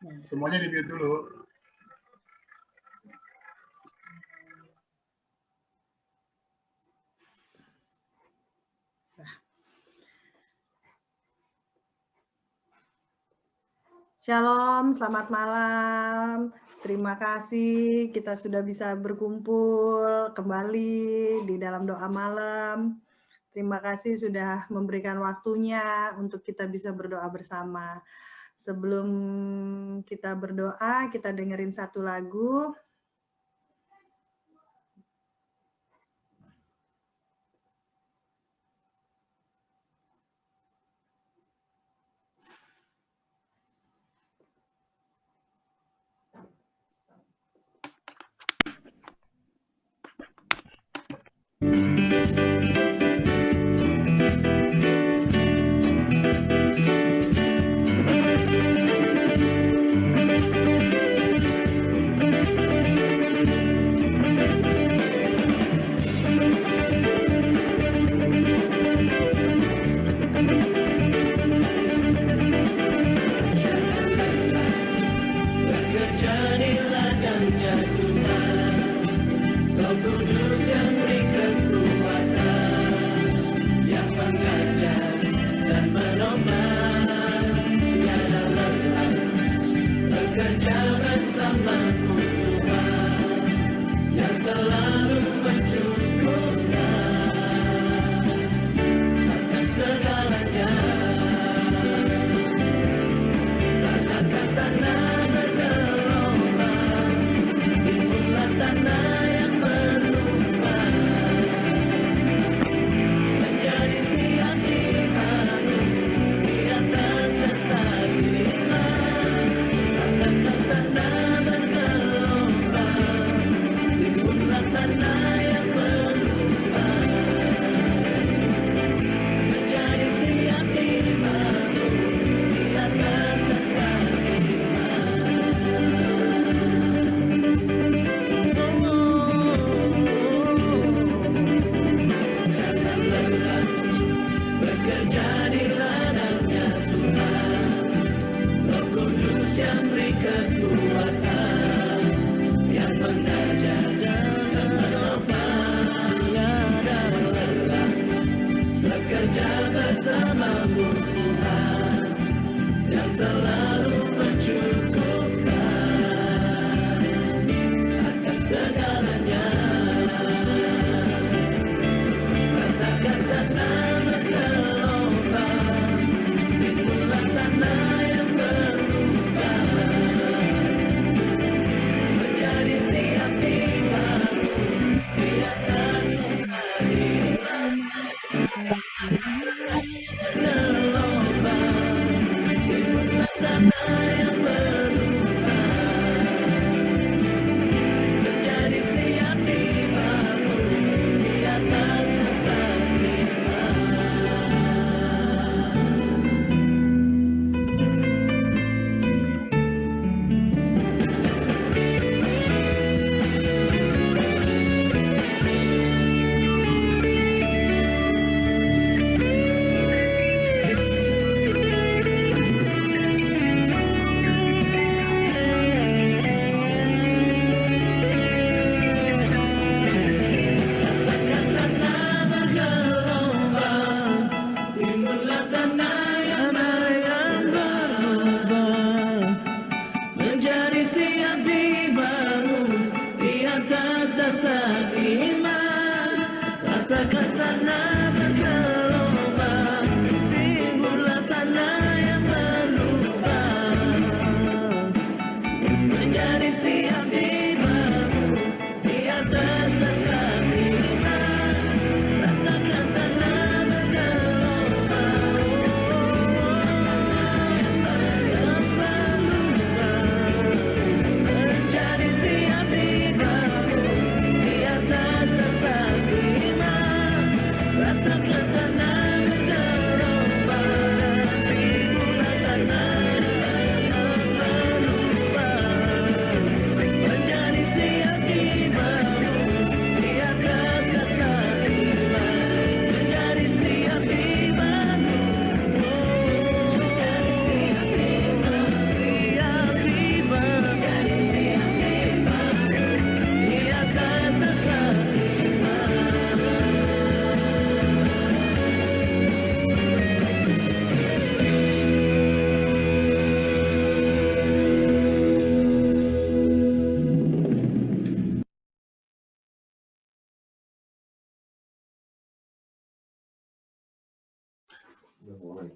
Semuanya di-mute dulu. Shalom, selamat malam. Terima kasih kita sudah bisa berkumpul kembali di dalam doa malam. Terima kasih sudah memberikan waktunya untuk kita bisa berdoa bersama. Sebelum kita berdoa, kita dengerin satu lagu.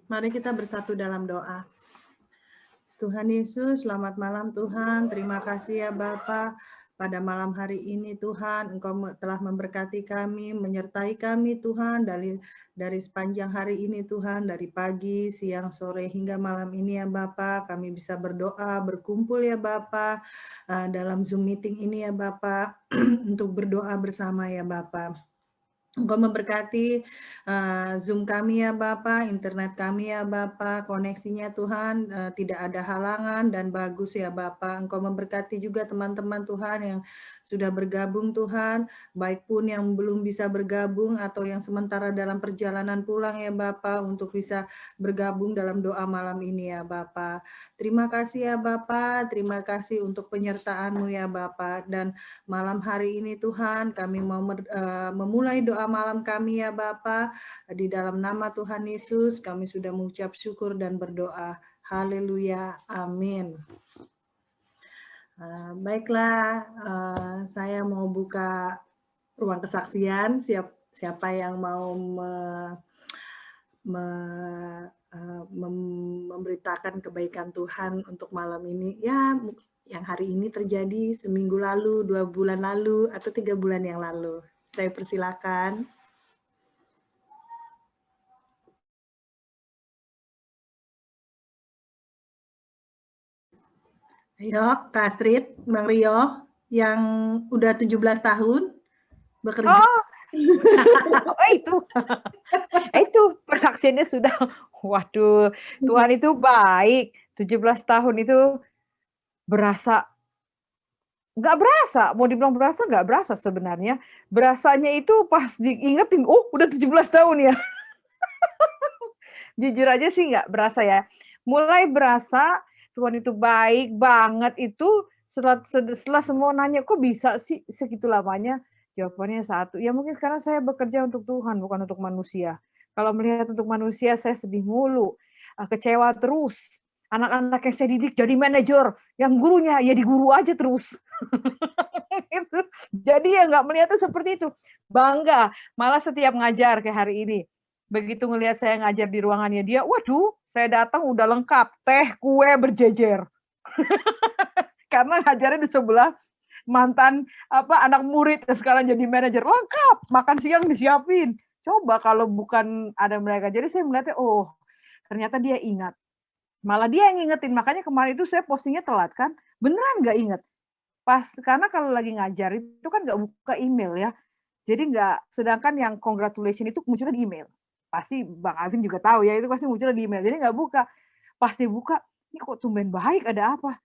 Mari kita bersatu dalam doa. Tuhan Yesus, selamat malam Tuhan. Terima kasih ya Bapa. Pada malam hari ini Tuhan, Engkau telah memberkati kami, menyertai kami Tuhan dari sepanjang hari ini Tuhan, dari pagi, siang, sore hingga malam ini ya Bapa. Kami bisa berdoa, berkumpul ya Bapa dalam Zoom meeting ini ya Bapa untuk berdoa bersama ya Bapa. Engkau memberkati Zoom kami ya Bapa, internet kami ya Bapa, koneksinya Tuhan tidak ada halangan dan bagus ya Bapa. Engkau memberkati juga teman-teman Tuhan yang sudah bergabung Tuhan, baik pun yang belum bisa bergabung atau yang sementara dalam perjalanan pulang ya Bapa, untuk bisa bergabung dalam doa malam ini ya Bapa. Terima kasih ya Bapa, terima kasih untuk penyertaan-Mu ya Bapa. Dan malam hari ini Tuhan, kami mau memulai doa malam kami ya Bapa. Di dalam nama Tuhan Yesus, kami sudah mengucap syukur dan berdoa. Haleluya. Amin. Baiklah, saya mau buka ruang kesaksian. Siapa yang mau memberitakan kebaikan Tuhan untuk malam ini? Ya, yang hari ini terjadi seminggu lalu, 2 bulan lalu, atau 3 bulan yang lalu. Saya persilakan. Ayo, Kak Astrid, Bang Rio, yang udah 17 tahun bekerja. Itu persaksiannya sudah, waduh, Tuhan itu baik. 17 tahun itu nggak berasa, mau dibilang berasa, nggak berasa sebenarnya. Berasanya itu pas diingetin, udah 17 tahun ya. Jujur aja sih nggak berasa ya. Mulai berasa Tuhan itu baik banget itu setelah semua nanya, kok bisa sih segitu lamanya? Jawabannya satu, ya mungkin karena saya bekerja untuk Tuhan, bukan untuk manusia. Kalau melihat untuk manusia, saya sedih mulu, kecewa terus. Anak-anak yang saya didik jadi manajer, yang gurunya ya di guru aja terus. Gitu. Jadi ya nggak melihatnya seperti itu. Bangga, malah setiap ngajar kayak hari ini. Begitu ngelihat saya ngajar di ruangannya dia, waduh, saya datang udah lengkap, teh, kue berjejer. Karena ngajarnya di sebelah mantan anak murid yang sekarang jadi manajer, lengkap, makan siang disiapin. Coba kalau bukan ada mereka. Jadi saya melihatnya, ternyata dia ingat. Malah dia yang ngingetin, makanya kemarin itu saya postingnya telat kan, beneran nggak inget. Karena kalau lagi ngajar itu kan nggak buka email ya. Jadi sedangkan yang congratulation itu munculnya di email. Pasti Bang Alvin juga tahu ya, itu pasti munculnya di email. Jadi nggak buka. Pasti buka, ini kok tumben baik, ada apa?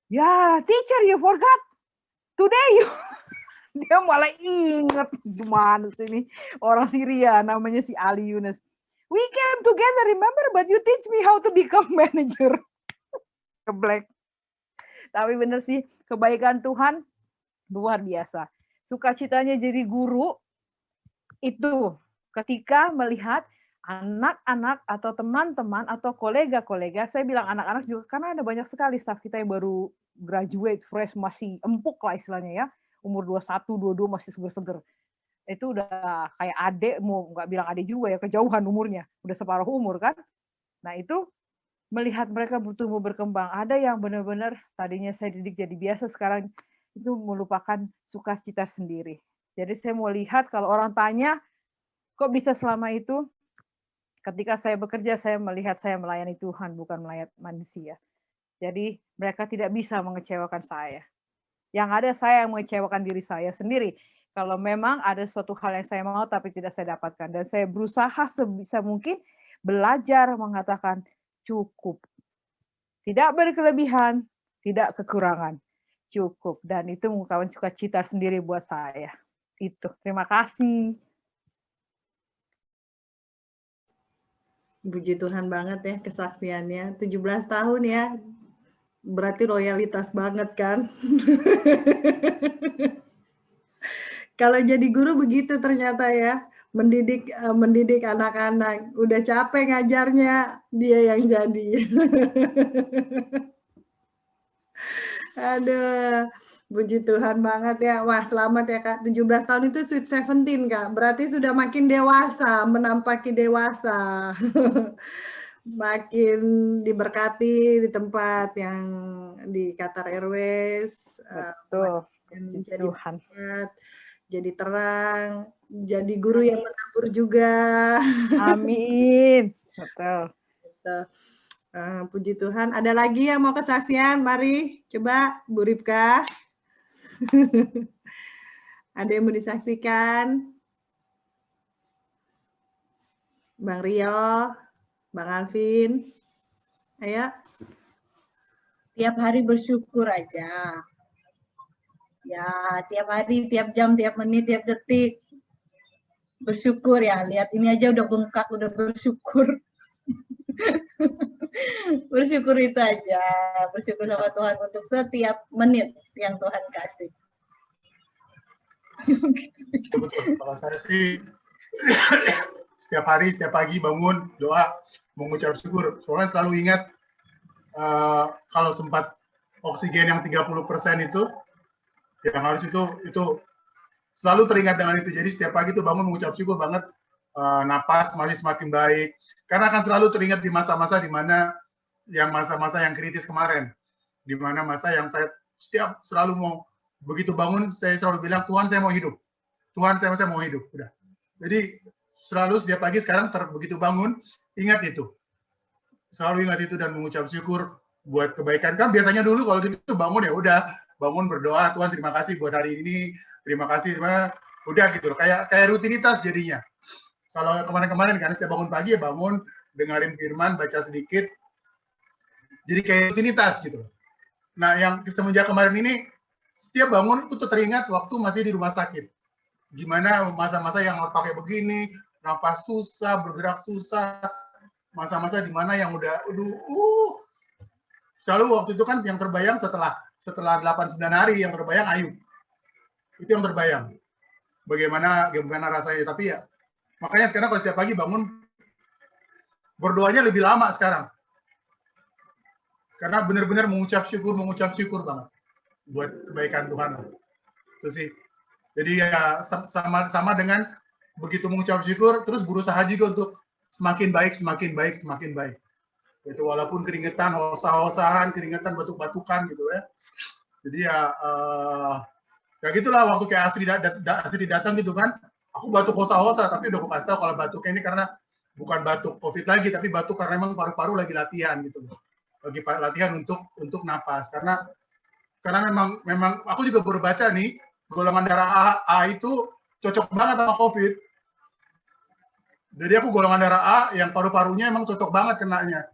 Ya, teacher, you forgot. Today you. Dia malah inget. Gimana sih ini? Orang Syria, namanya si Ali Yunus. We came together, remember, but you teach me how to become manager. Keblek. Tapi bener sih, kebaikan Tuhan luar biasa. Sukacitanya jadi guru itu ketika melihat anak-anak atau teman-teman atau kolega-kolega, saya bilang anak-anak juga karena ada banyak sekali staff kita yang baru graduate fresh, masih empuk lah istilahnya ya, umur 21, 22 masih seger-seger. Itu udah kayak adik, mau nggak bilang adik juga ya, kejauhan umurnya, udah separuh umur kan. Nah itu melihat mereka bertumbuh berkembang, ada yang benar-benar tadinya saya didik jadi biasa, sekarang itu melupakan sukacita sendiri. Jadi saya mau lihat kalau orang tanya, kok bisa selama itu? Ketika saya bekerja, saya melihat saya melayani Tuhan, bukan melayani manusia. Jadi mereka tidak bisa mengecewakan saya. Yang ada saya yang mengecewakan diri saya sendiri. Kalau memang ada suatu hal yang saya mau tapi tidak saya dapatkan. Dan saya berusaha sebisa mungkin belajar mengatakan cukup. Tidak berkelebihan, tidak kekurangan. Cukup. Dan itu mengungkapkan sukacita sendiri buat saya. Itu. Terima kasih. Puji Tuhan banget ya kesaksiannya. 17 tahun ya. Berarti loyalitas banget kan. Kalau jadi guru begitu ternyata ya. Mendidik anak-anak. Udah capek ngajarnya, dia yang jadi. Aduh. Puji Tuhan banget ya. Wah, selamat ya Kak. 17 tahun itu sweet 17 Kak. Berarti sudah makin dewasa, menampaki dewasa. makin diberkati di tempat yang di Qatar Airways. Betul. Jadi Tuhan. berkat, jadi terang, jadi guru yang menabur juga. Amin. Betul. Puji Tuhan. Ada lagi yang mau kesaksian? Mari, coba Bu Ripka. Ada yang mau disaksikan? Bang Rio, Bang Alvin, ayo. Tiap hari bersyukur aja. Ya, tiap hari, tiap jam, tiap menit, tiap detik. Bersyukur ya, lihat ini aja udah bengkak, udah bersyukur. Bersyukur itu aja. Bersyukur sama Tuhan untuk setiap menit yang Tuhan kasih. Betul. Kalau saya sih setiap hari, setiap pagi bangun, doa, mengucap syukur. Soalnya selalu ingat kalau sempat oksigen yang 30% itu, yang harus itu selalu teringat dengan itu. Jadi setiap pagi itu bangun mengucap syukur banget, napas masih semakin baik. Karena akan selalu teringat di masa-masa di mana yang masa-masa yang kritis kemarin, di mana masa yang saya selalu mau begitu bangun, saya selalu bilang, Tuhan saya mau hidup, Tuhan saya mau hidup. Udah. Jadi selalu setiap pagi sekarang begitu bangun, ingat itu. Selalu ingat itu dan mengucap syukur buat kebaikan. Kan biasanya dulu kalau gitu bangun ya udah, bangun berdoa, Tuhan terima kasih buat hari ini, terima kasih, udah gitu. Kayak rutinitas jadinya. Kalau kemarin-kemarin kan setiap bangun pagi ya bangun, dengerin firman, baca sedikit. Jadi kayak rutinitas gitu. Nah, yang semenjak kemarin ini, setiap bangun itu teringat waktu masih di rumah sakit. Gimana masa-masa yang harus pakai begini, nafas susah, bergerak susah, masa-masa di mana yang udah, selalu waktu itu kan yang terbayang setelah 8-9 hari yang terbayang Ayub. Itu yang terbayang. Bagaimana rasanya. Tapi ya, makanya sekarang kalau setiap pagi bangun, berdoanya lebih lama sekarang. Karena benar-benar mengucap syukur banget buat kebaikan Tuhan. Itu sih. Jadi ya sama dengan begitu mengucap syukur, terus berusaha juga untuk semakin baik. Itu walaupun keringetan, hosah-hosahan, keringetan, batuk-batukan gitu ya. Jadi ya gitulah waktu kayak Astri datang gitu kan, aku batuk hosah-hosah, tapi udah aku kasih tahu kalau batuknya ini karena bukan batuk COVID lagi, tapi batuk karena memang paru-paru lagi latihan gitu loh. Lagi latihan untuk napas, karena memang aku juga baru baca nih, golongan darah A itu cocok banget sama COVID. Jadi aku golongan darah A yang paru-parunya emang cocok banget kenanya.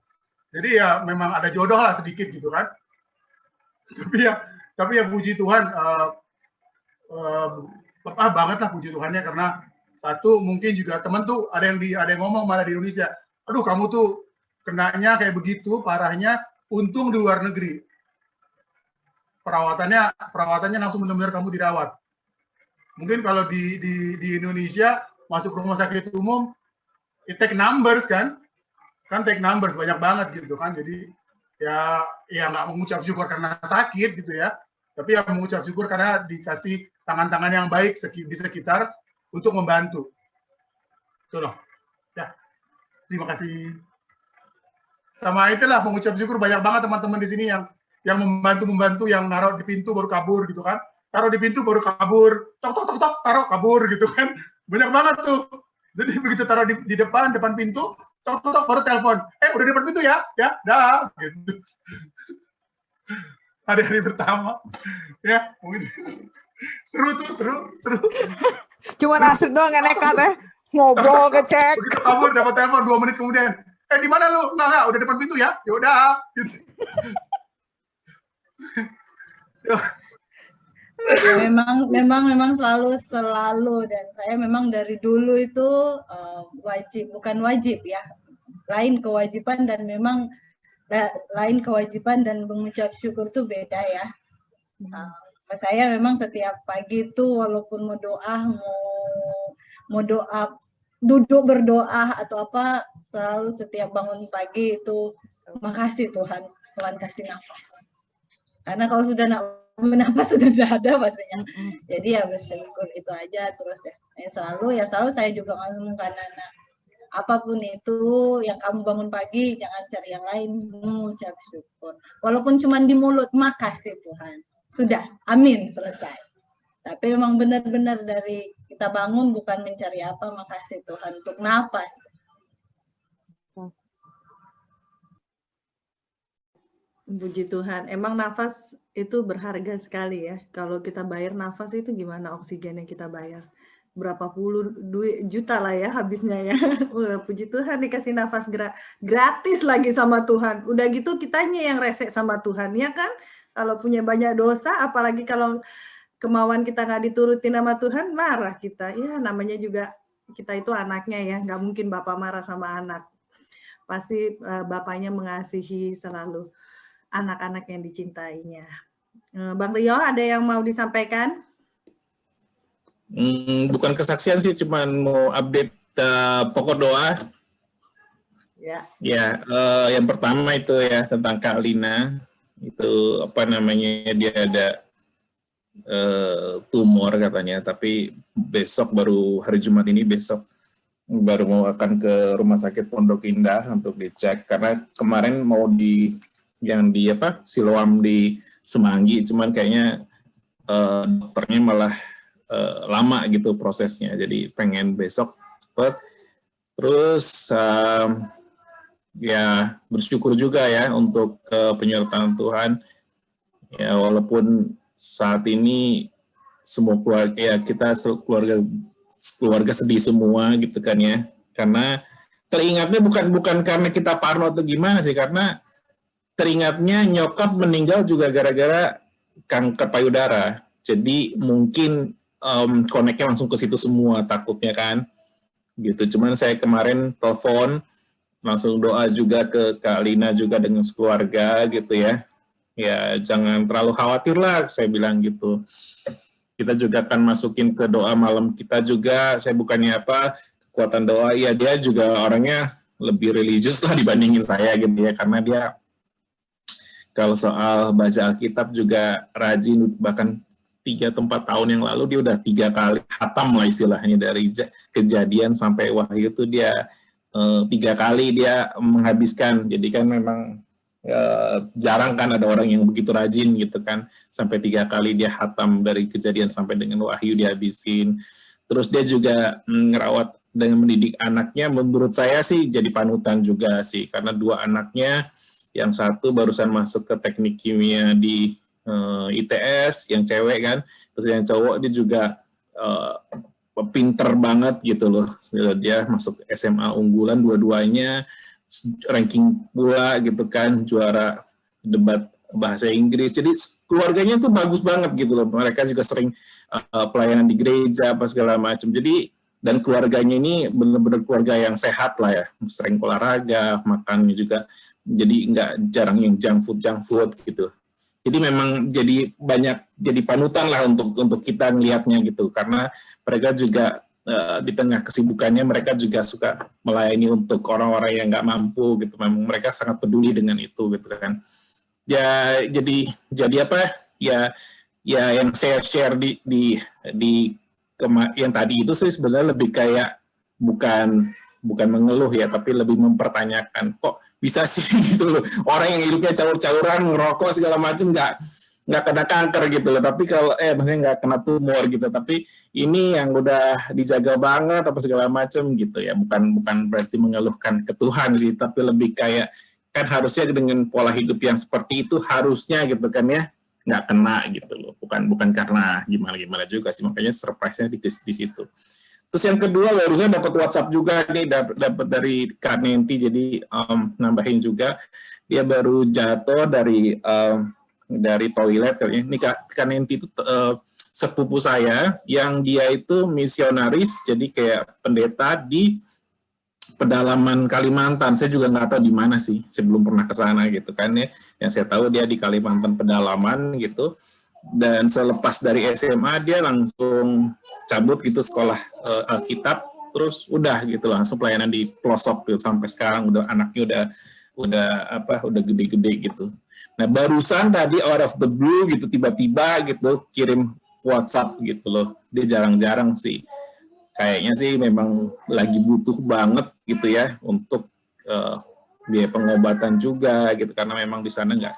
Jadi ya memang ada jodoh lah sedikit gitu kan. Tapi ya puji Tuhan, banget lah puji Tuhannya, karena satu mungkin juga temen tuh ada yang ngomong malah di Indonesia, aduh kamu tuh kenanya kayak begitu parahnya, untung di luar negeri perawatannya langsung benar-benar kamu dirawat. Mungkin kalau di Indonesia masuk rumah sakit umum, it take numbers kan take numbers banyak banget gitu kan. Jadi ya nggak mengucap syukur karena sakit gitu ya, tapi ya mengucap syukur karena dikasih tangan-tangan yang baik di sekitar untuk membantu. Itu loh. Ya, terima kasih. Sama itulah mengucap syukur banyak banget teman-teman di sini yang membantu yang naruh di pintu baru kabur gitu kan. Taruh di pintu baru kabur. Tok taruh kabur gitu kan. Banyak banget tuh. Jadi begitu taruh di depan pintu, tok baru telepon. Udah di depan pintu ya? Ya, dah gitu. Hari pertama. Ya, mungkin seru. Cuma asik doang nggak nekat ya. Ngobrol ngecek. Begitu kabur dapat telepon 2 menit kemudian. Di mana lu? Nggak, udah depan pintu ya? Ya udah. Gitu. memang selalu dan saya memang dari dulu itu bukan wajib ya, lain kewajiban dan memang lain kewajiban dan mengucap syukur itu beda ya. Saya memang setiap pagi itu walaupun mau doa duduk berdoa atau apa, selalu setiap bangun pagi itu makasih Tuhan kasih nafas, karena kalau sudah nafas sudah tidak ada pastinya. Jadi ya bersyukur itu aja terus ya. Selalu saya juga ngomong karena apapun itu yang kamu bangun pagi, jangan cari yang lain, mengucap syukur. Walaupun cuma di mulut, makasih Tuhan. Sudah, amin, selesai. Tapi memang benar-benar dari kita bangun bukan mencari apa, makasih Tuhan untuk nafas. Puji Tuhan, emang nafas itu berharga sekali ya. Kalau kita bayar nafas itu gimana oksigen yang kita bayar? Berapa puluh juta lah ya habisnya ya. Wah, puji Tuhan dikasih nafas gratis lagi sama Tuhan. Udah gitu kitanya yang resek sama Tuhan ya kan. Kalau punya banyak dosa, apalagi kalau kemauan kita nggak diturutin sama Tuhan, marah kita. Ya namanya juga kita itu anaknya ya, nggak mungkin bapak marah sama anak. Pasti bapaknya mengasihi selalu anak-anak yang dicintainya. Bang Rio, ada yang mau disampaikan? Bukan kesaksian sih, cuman mau update pokok doa. Ya. Ya, yang pertama itu ya tentang Kak Lina. Itu apa namanya, dia ada tumor katanya, tapi besok baru hari Jumat ini besok baru mau akan ke Rumah Sakit Pondok Indah untuk dicek, karena kemarin mau Siloam di Semanggi, cuman kayaknya dokternya malah lama gitu prosesnya, jadi pengen besok cepet. Terus ya bersyukur juga ya untuk penyertaan Tuhan ya, walaupun saat ini semua keluarga ya, kita keluarga sedih semua gitu kan ya, karena teringatnya bukan karena kita parno atau gimana sih, karena teringatnya nyokap meninggal juga gara-gara kanker payudara. Jadi mungkin connect-nya langsung ke situ semua takutnya kan. Gitu. Cuman saya kemarin telepon, langsung doa juga ke Kak Lina juga dengan keluarga gitu ya. Ya jangan terlalu khawatir lah, saya bilang gitu. Kita juga akan masukin ke doa malam kita juga. Saya bukannya kekuatan doa, ya dia juga orangnya lebih religius lah dibandingin saya gitu ya, karena dia kalau soal baca Alkitab juga rajin, bahkan 3 atau 4 tahun yang lalu dia udah 3 kali khatam lah istilahnya, dari Kejadian sampai Wahyu itu dia 3 kali dia menghabiskan. Jadi kan memang jarang kan ada orang yang begitu rajin gitu kan, sampai 3 kali dia khatam dari Kejadian sampai dengan Wahyu dihabisin. Terus dia juga ngerawat dengan mendidik anaknya, menurut saya sih jadi panutan juga sih, karena 2 anaknya, yang satu barusan masuk ke teknik kimia di ITS, yang cewek kan, terus yang cowok dia juga pinter banget gitu loh, dia masuk SMA unggulan dua-duanya, ranking pula gitu kan, juara debat bahasa Inggris, jadi keluarganya tuh bagus banget gitu loh, mereka juga sering pelayanan di gereja apa segala macam, jadi dan keluarganya ini benar-benar keluarga yang sehat lah ya, sering olahraga, makannya juga jadi nggak jarang yang junk food gitu. Jadi memang jadi panutan lah untuk kita ngelihatnya gitu, karena mereka juga di tengah kesibukannya mereka juga suka melayani untuk orang-orang yang nggak mampu gitu. Memang mereka sangat peduli dengan itu gitu kan. Ya jadi yang saya share di yang tadi itu sih sebenarnya lebih kayak bukan mengeluh ya, tapi lebih mempertanyakan, kok bisa sih gitu loh, orang yang hidupnya caur-cauran, ngerokok segala macam nggak kena kanker gitu loh, tapi kalau maksudnya nggak kena tumor gitu, tapi ini yang udah dijaga banget apa segala macam gitu ya, bukan berarti mengeluhkan ke Tuhan sih, tapi lebih kayak kan harusnya dengan pola hidup yang seperti itu harusnya gitu kan ya, nggak kena gitu loh, bukan karena gimana juga sih, makanya surprise-nya di situ. Terus yang kedua, barusan dapat WhatsApp juga nih, dapat dari Kak Nenti, jadi nambahin juga, dia baru jatuh dari toilet kayaknya. Ini Kak Nenti itu sepupu saya, yang dia itu misionaris, jadi kayak pendeta di pedalaman Kalimantan. Saya juga nggak tahu di mana sih, saya belum pernah ke sana gitu kan ya. Yang saya tahu dia di Kalimantan pedalaman gitu. Dan selepas dari SMA dia langsung cabut gitu sekolah Alkitab, terus udah gitu langsung pelayanan di pelosok gitu, sampai sekarang anaknya udah gede-gede gitu. Nah barusan tadi out of the blue gitu tiba-tiba gitu kirim WhatsApp gitu loh, dia jarang-jarang sih kayaknya sih memang lagi butuh banget gitu ya untuk biaya pengobatan juga gitu, karena memang di sana nggak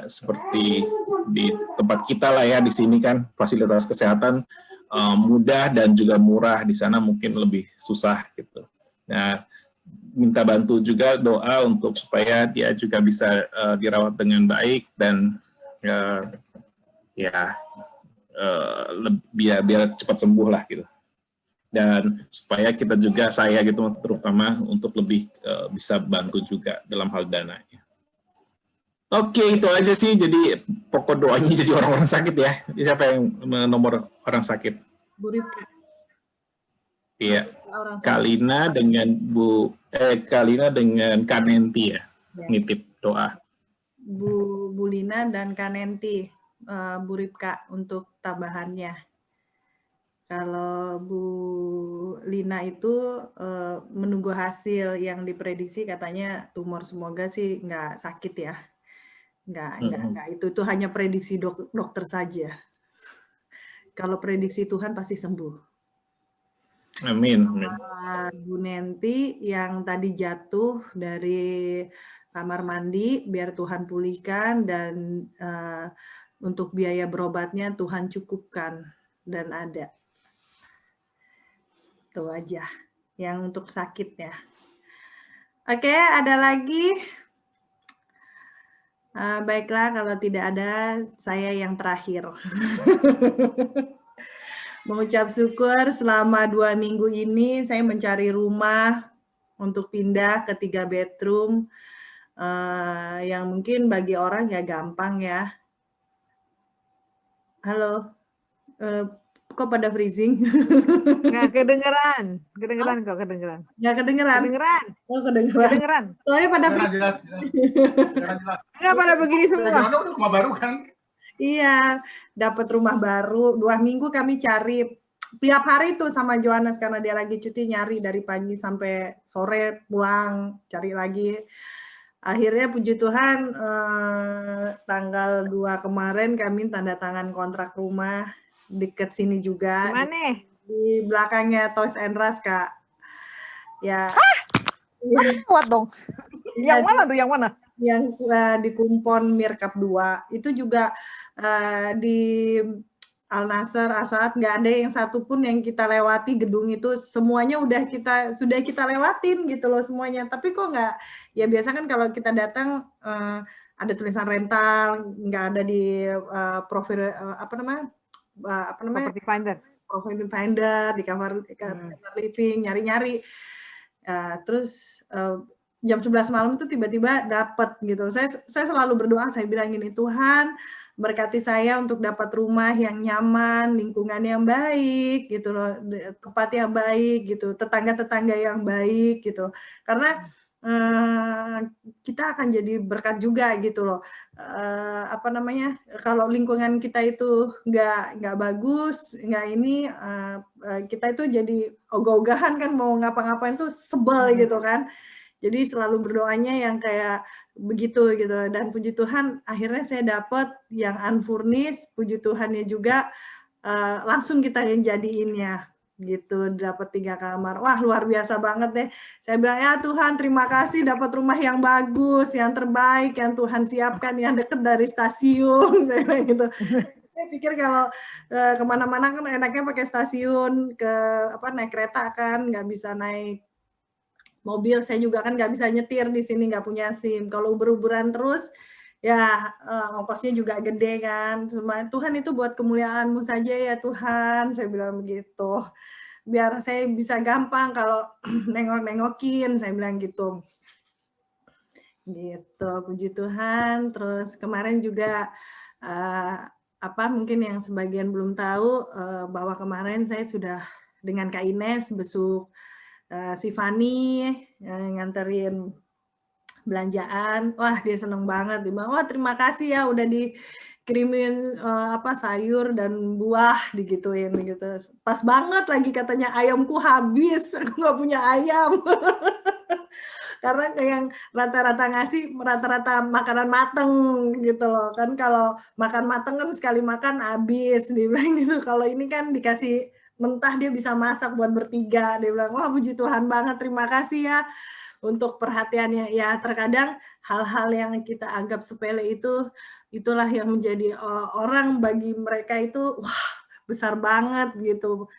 seperti di tempat kita lah ya. Di sini kan fasilitas kesehatan mudah dan juga murah, di sana mungkin lebih susah gitu. Nah, minta bantu juga doa untuk supaya dia juga bisa dirawat dengan baik dan biar cepat sembuh lah gitu. Dan supaya kita juga, saya gitu terutama, untuk lebih bisa bantu juga dalam hal dananya. Oke, itu aja sih. Jadi pokok doanya jadi orang-orang sakit ya. Siapa yang nomor orang sakit? Bu Ripka. Iya. Kalina dengan Kalina dengan Kanenti ya. Nitip doa. Bu Lina dan Kanenti, Bu Ripka untuk tambahannya. Kalau Bu Lina itu menunggu hasil yang diprediksi, katanya tumor, semoga sih nggak sakit ya. Nggak, itu hanya prediksi dokter saja. Kalau prediksi Tuhan pasti sembuh. Amin. Bu Nenti yang tadi jatuh dari kamar mandi, biar Tuhan pulihkan, dan untuk biaya berobatnya Tuhan cukupkan dan ada. Itu aja yang untuk sakit ya. Oke, ada lagi? Baiklah, kalau tidak ada, saya yang terakhir. Mengucap syukur selama 2 minggu ini saya mencari rumah untuk pindah ke 3 bedroom, yang mungkin bagi orang ya gampang ya. Halo, kok pada freezing? Nggak kedengeran kok, kedengeran. Nggak kedengeran? Kedengeran. Oh, kedengeran. Soalnya pada jelas. Nggak pada begini semua. Udah rumah baru kan? Iya, dapat rumah baru. 2 minggu kami cari tiap hari tuh sama Johannes, karena dia lagi cuti, nyari dari pagi sampai sore, pulang cari lagi. Akhirnya puji Tuhan tanggal 2 kemarin kami tanda tangan kontrak rumah deket sini juga. Mana? Di belakangnya Toys and Us, Kak. Ya. Kuat dong. Yang mana tuh? Yang mana? Yang di Kumpon Mirkap 2. Itu juga di Al-Nasr, Al-Saad, nggak ada yang satu pun yang kita lewati gedung itu. Semuanya sudah kita lewatin gitu loh semuanya. Tapi kok nggak, ya biasa kan kalau kita datang ada tulisan rental, nggak ada di profil Property Finder, di kamar living, nyari-nyari. Terus jam 11 malam itu tiba-tiba dapat gitu. Saya selalu berdoa, saya bilang gini, Tuhan berkati saya untuk dapat rumah yang nyaman, lingkungan yang baik gitu loh, tempat yang baik gitu, tetangga-tetangga yang baik gitu. Karena kita akan jadi berkat juga gitu loh. Kalau lingkungan kita itu nggak bagus, nggak ini, kita itu jadi ogah-ogahan kan, mau ngapa-ngapain tuh sebel gitu kan. Jadi selalu berdoanya yang kayak begitu gitu. Dan puji Tuhan akhirnya saya dapat yang unfurnished, puji Tuhannya juga langsung kita yang jadiinnya gitu, dapat 3 kamar. Wah, luar biasa banget deh. Saya bilang, ya Tuhan, terima kasih dapat rumah yang bagus, yang terbaik, yang Tuhan siapkan, yang dekat dari stasiun. Saya bilang gitu. Saya pikir kalau kemana-mana kan enaknya pakai stasiun, naik kereta kan, nggak bisa naik mobil. Saya juga kan nggak bisa nyetir di sini, nggak punya SIM. Kalau uber-uberan terus, ya ongkosnya juga gede kan. Cuma Tuhan itu buat kemuliaan-Mu saja ya Tuhan, saya bilang begitu. Biar saya bisa gampang kalau nengok-nengokin, saya bilang gitu. Gitu, puji Tuhan. Terus kemarin juga mungkin yang sebagian belum tahu, bahwa kemarin saya sudah dengan Kak Ines besuk si Fani, nganterin belanjaan. Wah, dia seneng banget. Dia bilang, wah terima kasih ya udah dikirimin sayur dan buah, digituin gitu. Pas banget lagi katanya, ayamku habis, aku nggak punya ayam. Karena yang rata-rata ngasih rata-rata makanan mateng gitu loh kan. Kalau makan mateng kan sekali makan habis, dia bilang gitu. Kalau ini kan dikasih mentah dia bisa masak buat bertiga. Dia bilang, wah puji Tuhan banget, terima kasih ya untuk perhatiannya. Ya terkadang hal-hal yang kita anggap sepele itulah yang menjadi orang bagi mereka itu wah besar banget gitu.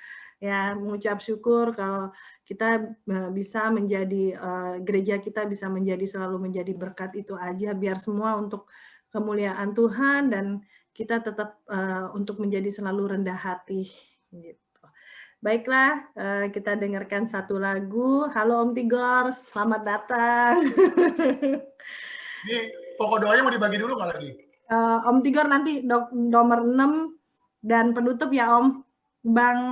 Ya mengucap syukur kalau kita bisa menjadi gereja kita bisa selalu menjadi berkat itu aja, biar semua untuk kemuliaan Tuhan dan kita tetap untuk menjadi selalu rendah hati gitu. Baiklah, kita dengarkan satu lagu. Halo Om Tigor, selamat datang. Ini pokok doanya mau dibagi dulu nggak lagi? Om Tigor nanti nomor 6 dan penutup ya Om. Bang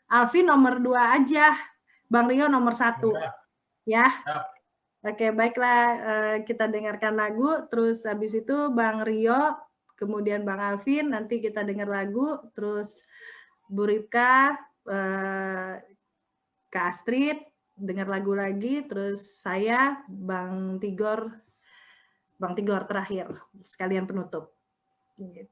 Alvin nomor 2 aja, Bang Rio nomor 1 ya. Oke, baiklah, kita dengarkan lagu, terus habis itu Bang Rio, kemudian Bang Alvin, nanti kita dengar lagu, terus Bu Ripka, Kak Astrid, dengar lagu lagi, terus saya, Bang Tigor terakhir, sekalian penutup. Gitu.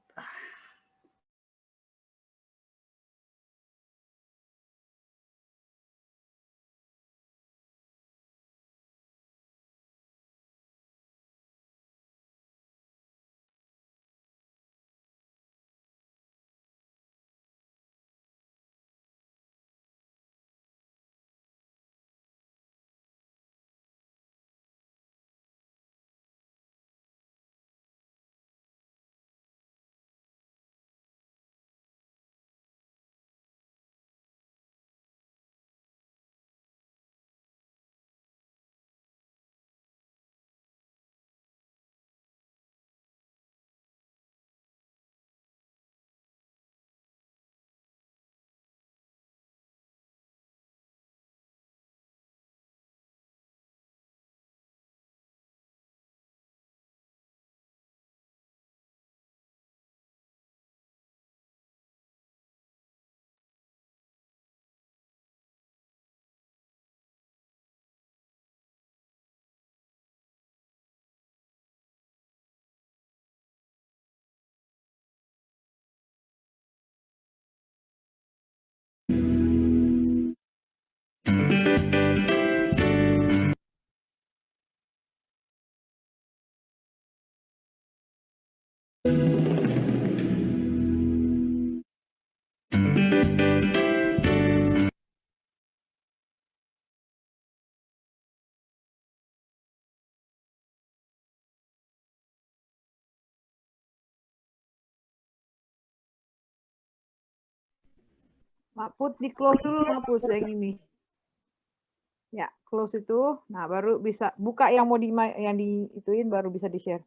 Mak Put, di close dulu Mak Put yang ini. Ya, close itu. Nah, baru bisa buka yang mau yang diituin baru bisa di-share.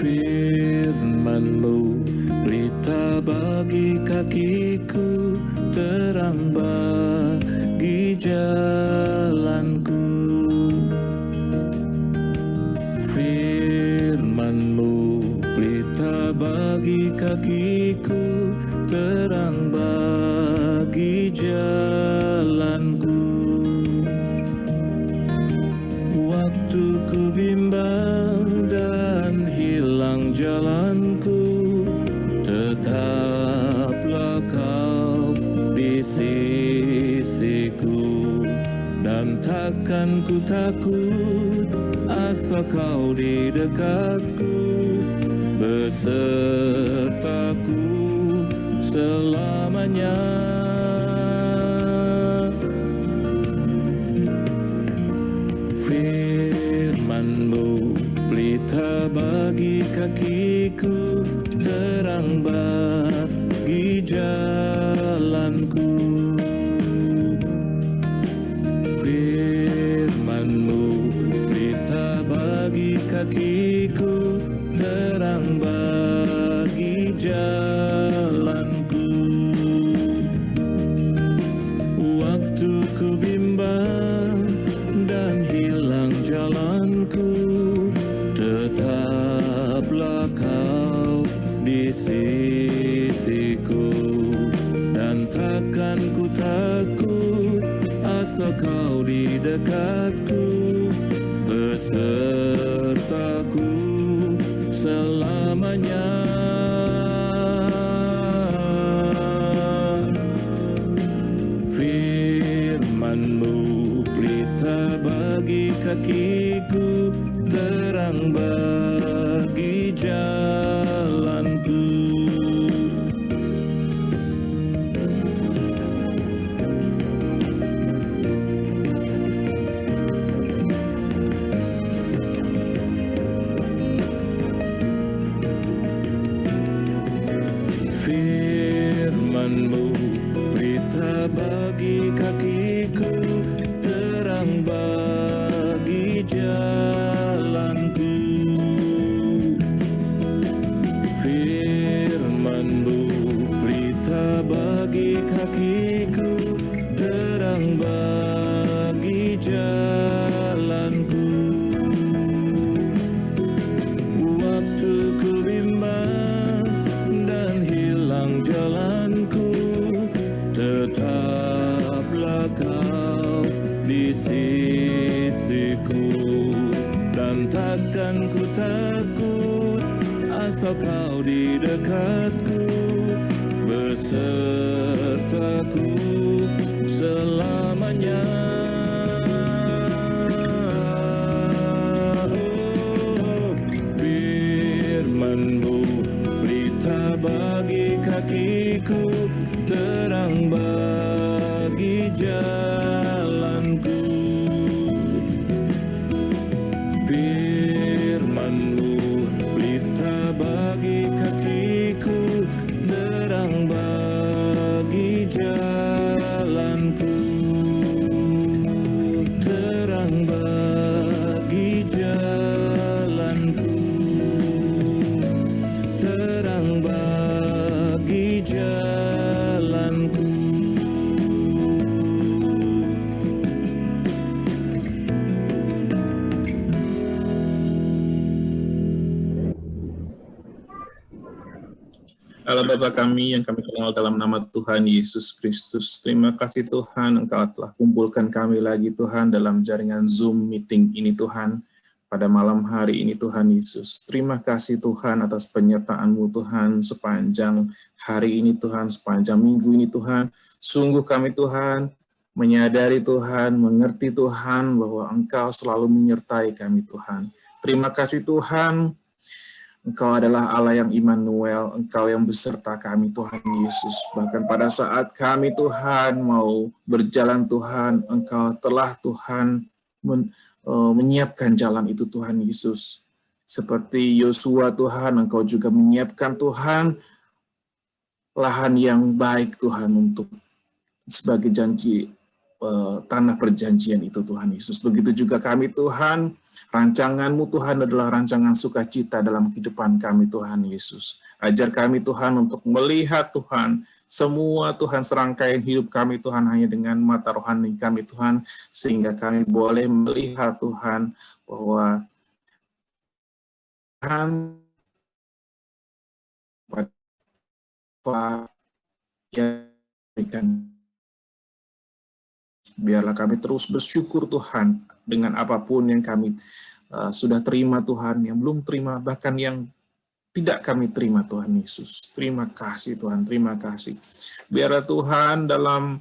Firman-Mu berita bagi kakiku, terang bagi jalanku. Firman-Mu berita bagi kakiku, terang bagi jalanku. Waktu ku bimbang dan hilang jalanku, tetaplah Kau di sisiku, dan takkan ku takut asal Kau di dekatku, besertaku selamanya. Firman-Mu pelita bagi kakiku, kakiku, terang bagi jalanku. Waktuku bimbang dan hilang jalanku, tetaplah Kau di sisiku, dan takkan ku takut asal Kau di dekatku, besertaku selamanya. Firman-Mu pelita bagi kakiku, terang bagi jalanku. Firman-Mu pelita bagi kakiku, terang bagi jalanku. Firman-Mu pelita bagi kakiku, terang bagi jalanku. Waktuku bimbang dan hilang jalanku, tetaplah Kau di sisiku, dan takkan ku takut asal Kau di dekatku, besertaku selamanya. Oh, firman-Mu pelita bagi kakiku, terang bagi jalanku. Firman-Mu pelita bagi kakiku, terang bagi jalanku, terang bagi jalanku, terang bagi jalanku. Allah Bapa kami yang kami kenal dalam nama Tuhan Yesus Kristus, terima kasih Tuhan Engkau telah kumpulkan kami lagi Tuhan dalam jaringan Zoom meeting ini Tuhan, pada malam hari ini Tuhan Yesus. Terima kasih Tuhan atas penyertaan-Mu Tuhan sepanjang hari ini Tuhan, sepanjang minggu ini Tuhan. Sungguh kami Tuhan menyadari Tuhan, mengerti Tuhan bahwa Engkau selalu menyertai kami Tuhan. Terima kasih Tuhan, Engkau adalah Allah yang Immanuel, Engkau yang beserta kami Tuhan Yesus. Bahkan pada saat kami Tuhan mau berjalan Tuhan, Engkau telah Tuhan menyiapkan jalan itu Tuhan Yesus. Seperti Yosua Tuhan, Engkau juga menyiapkan Tuhan lahan yang baik Tuhan untuk sebagai janji tanah perjanjian itu Tuhan Yesus. Begitu juga kami Tuhan, rancangan-Mu Tuhan adalah rancangan sukacita dalam kehidupan kami Tuhan Yesus. Ajar kami Tuhan untuk melihat Tuhan, semua Tuhan serangkaian hidup kami Tuhan hanya dengan mata rohani kami Tuhan, sehingga kami boleh melihat Tuhan bahwa Tuhan pada yang berikan. Biarlah kami terus bersyukur Tuhan dengan apapun yang kami sudah terima Tuhan, yang belum terima, bahkan yang tidak kami terima Tuhan Yesus. Terima kasih Tuhan, terima kasih. Biarlah Tuhan dalam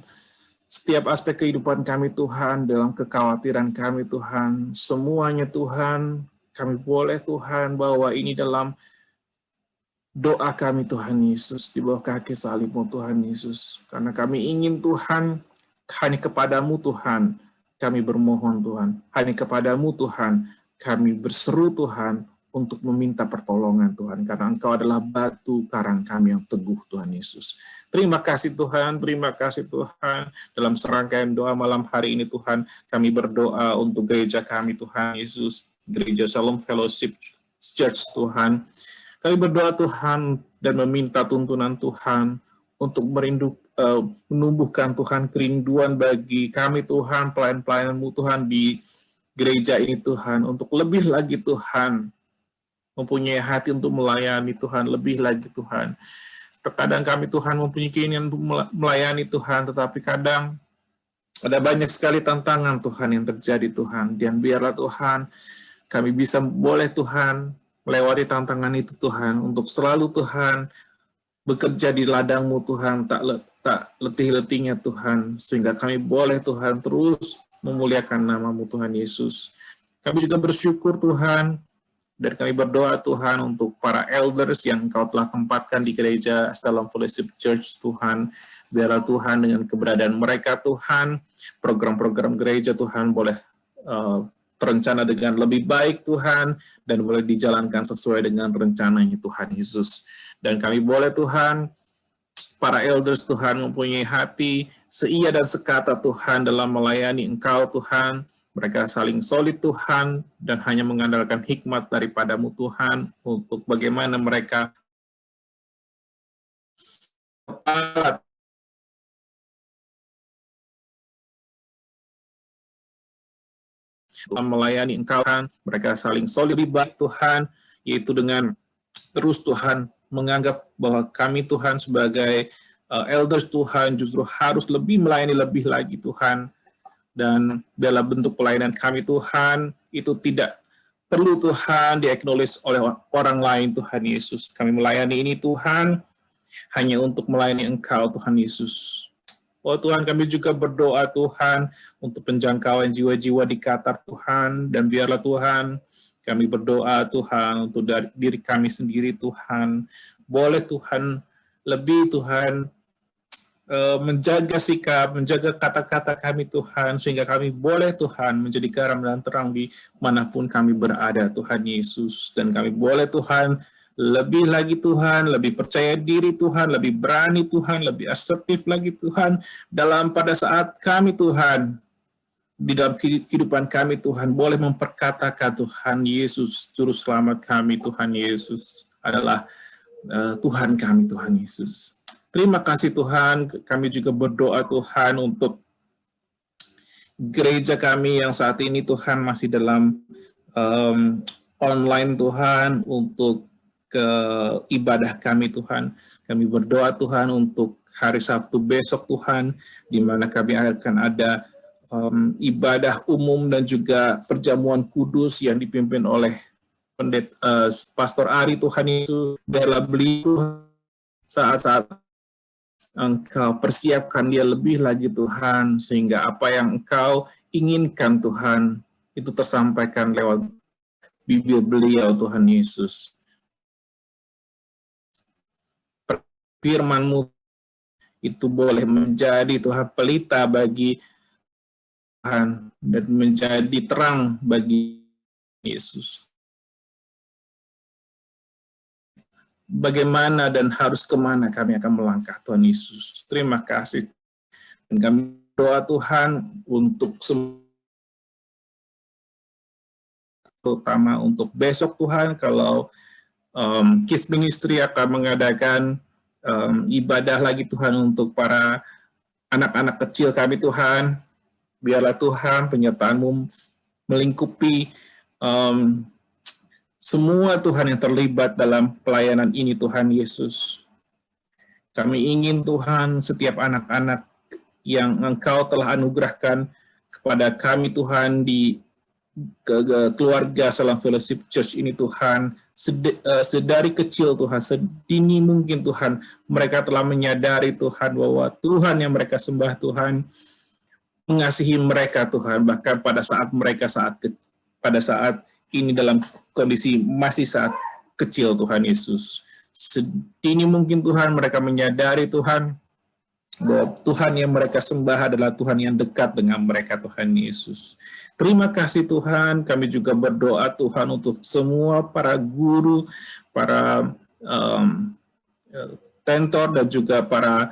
setiap aspek kehidupan kami Tuhan, dalam kekhawatiran kami Tuhan, semuanya Tuhan, kami boleh Tuhan bawa ini dalam doa kami Tuhan Yesus, di bawah kaki salib-Mu Tuhan Yesus. Karena kami ingin Tuhan, hanya kepadamu Tuhan kami bermohon Tuhan. Hanya kepadamu Tuhan kami berseru Tuhan untuk meminta pertolongan Tuhan. Karena Engkau adalah batu karang kami yang teguh Tuhan Yesus. Terima kasih Tuhan, terima kasih Tuhan. Dalam serangkaian doa malam hari ini Tuhan, kami berdoa untuk gereja kami Tuhan Yesus. Gereja Shalom Fellowship Church Tuhan. Kami berdoa Tuhan dan meminta tuntunan Tuhan untuk menumbuhkan Tuhan kerinduan bagi kami Tuhan, pelayan-pelayan-Mu Tuhan di gereja ini Tuhan, untuk lebih lagi Tuhan, mempunyai hati untuk melayani Tuhan, lebih lagi Tuhan. Terkadang kami Tuhan mempunyai keinginan untuk melayani Tuhan, tetapi kadang ada banyak sekali tantangan Tuhan yang terjadi Tuhan, dan biarlah Tuhan kami bisa boleh Tuhan melewati tantangan itu Tuhan, untuk selalu Tuhan bekerja di ladang-Mu Tuhan, tak letih-letihnya Tuhan, sehingga kami boleh Tuhan terus memuliakan nama-Mu Tuhan Yesus. Kami juga bersyukur Tuhan, dan kami berdoa Tuhan untuk para elders yang Engkau telah tempatkan di gereja Shalom Fellowship Church Tuhan. Biarlah Tuhan dengan keberadaan mereka Tuhan, program-program gereja Tuhan boleh terencana dengan lebih baik Tuhan, dan boleh dijalankan sesuai dengan rencananya Tuhan Yesus. Dan kami boleh Tuhan, para elders Tuhan mempunyai hati seia dan sekata Tuhan dalam melayani Engkau Tuhan. Mereka saling solid Tuhan, dan hanya mengandalkan hikmat daripada-Mu Tuhan, untuk bagaimana mereka melayani Engkau Tuhan. Mereka saling solid lebih baik Tuhan, yaitu dengan terus Tuhan menganggap bahwa kami Tuhan sebagai elders Tuhan justru harus lebih melayani lebih lagi Tuhan. Dan dalam bentuk pelayanan kami Tuhan, itu tidak perlu Tuhan di-acknowledge oleh orang lain Tuhan Yesus. Kami melayani ini Tuhan, hanya untuk melayani Engkau Tuhan Yesus. Oh Tuhan, kami juga berdoa Tuhan, untuk penjangkauan jiwa-jiwa di Qatar Tuhan, dan biarlah Tuhan, kami berdoa Tuhan, untuk diri kami sendiri Tuhan, boleh Tuhan, lebih Tuhan, menjaga sikap, menjaga kata-kata kami Tuhan, sehingga kami boleh Tuhan menjadi garam dan terang di manapun kami berada Tuhan Yesus. Dan kami boleh Tuhan lebih lagi Tuhan, lebih percaya diri Tuhan, lebih berani Tuhan, lebih asertif lagi Tuhan, dalam pada saat kami Tuhan, di dalam kehidupan kami Tuhan, boleh memperkatakan Tuhan Yesus, Juru Selamat kami Tuhan Yesus, adalah Tuhan kami Tuhan Yesus. Terima kasih Tuhan, kami juga berdoa Tuhan untuk gereja kami yang saat ini Tuhan masih dalam online Tuhan, untuk ke ibadah kami Tuhan. Kami berdoa Tuhan untuk hari Sabtu besok Tuhan, di mana kami akan ada ibadah umum dan juga perjamuan kudus yang dipimpin oleh Pastor Ari Tuhan itu. Biarlah beliau saat-saat Engkau persiapkan dia lebih lagi Tuhan, sehingga apa yang Engkau inginkan Tuhan, itu tersampaikan lewat bibir beliau Tuhan Yesus. Firman-Mu itu boleh menjadi Tuhan pelita bagi Tuhan, dan menjadi terang bagi Yesus. Bagaimana dan harus kemana kami akan melangkah Tuhan Yesus. Terima kasih. Dan kami doa Tuhan untuk terutama untuk besok Tuhan, kalau Kids Ministry akan mengadakan ibadah lagi Tuhan untuk para anak-anak kecil kami Tuhan. Biarlah Tuhan penyertaan-Mu melingkupi semua Tuhan yang terlibat dalam pelayanan ini Tuhan Yesus. Kami ingin Tuhan setiap anak-anak yang Engkau telah anugerahkan kepada kami Tuhan di keluarga Shalom Fellowship Church ini Tuhan, sedari kecil Tuhan, sedini mungkin Tuhan, mereka telah menyadari Tuhan bahwa Tuhan yang mereka sembah Tuhan mengasihi mereka Tuhan, bahkan pada saat mereka pada saat ini dalam kondisi masih saat kecil Tuhan Yesus. Sedini mungkin Tuhan mereka menyadari Tuhan bahwa Tuhan yang mereka sembah adalah Tuhan yang dekat dengan mereka Tuhan Yesus. Terima kasih Tuhan, kami juga berdoa Tuhan untuk semua para guru, para tentor dan juga para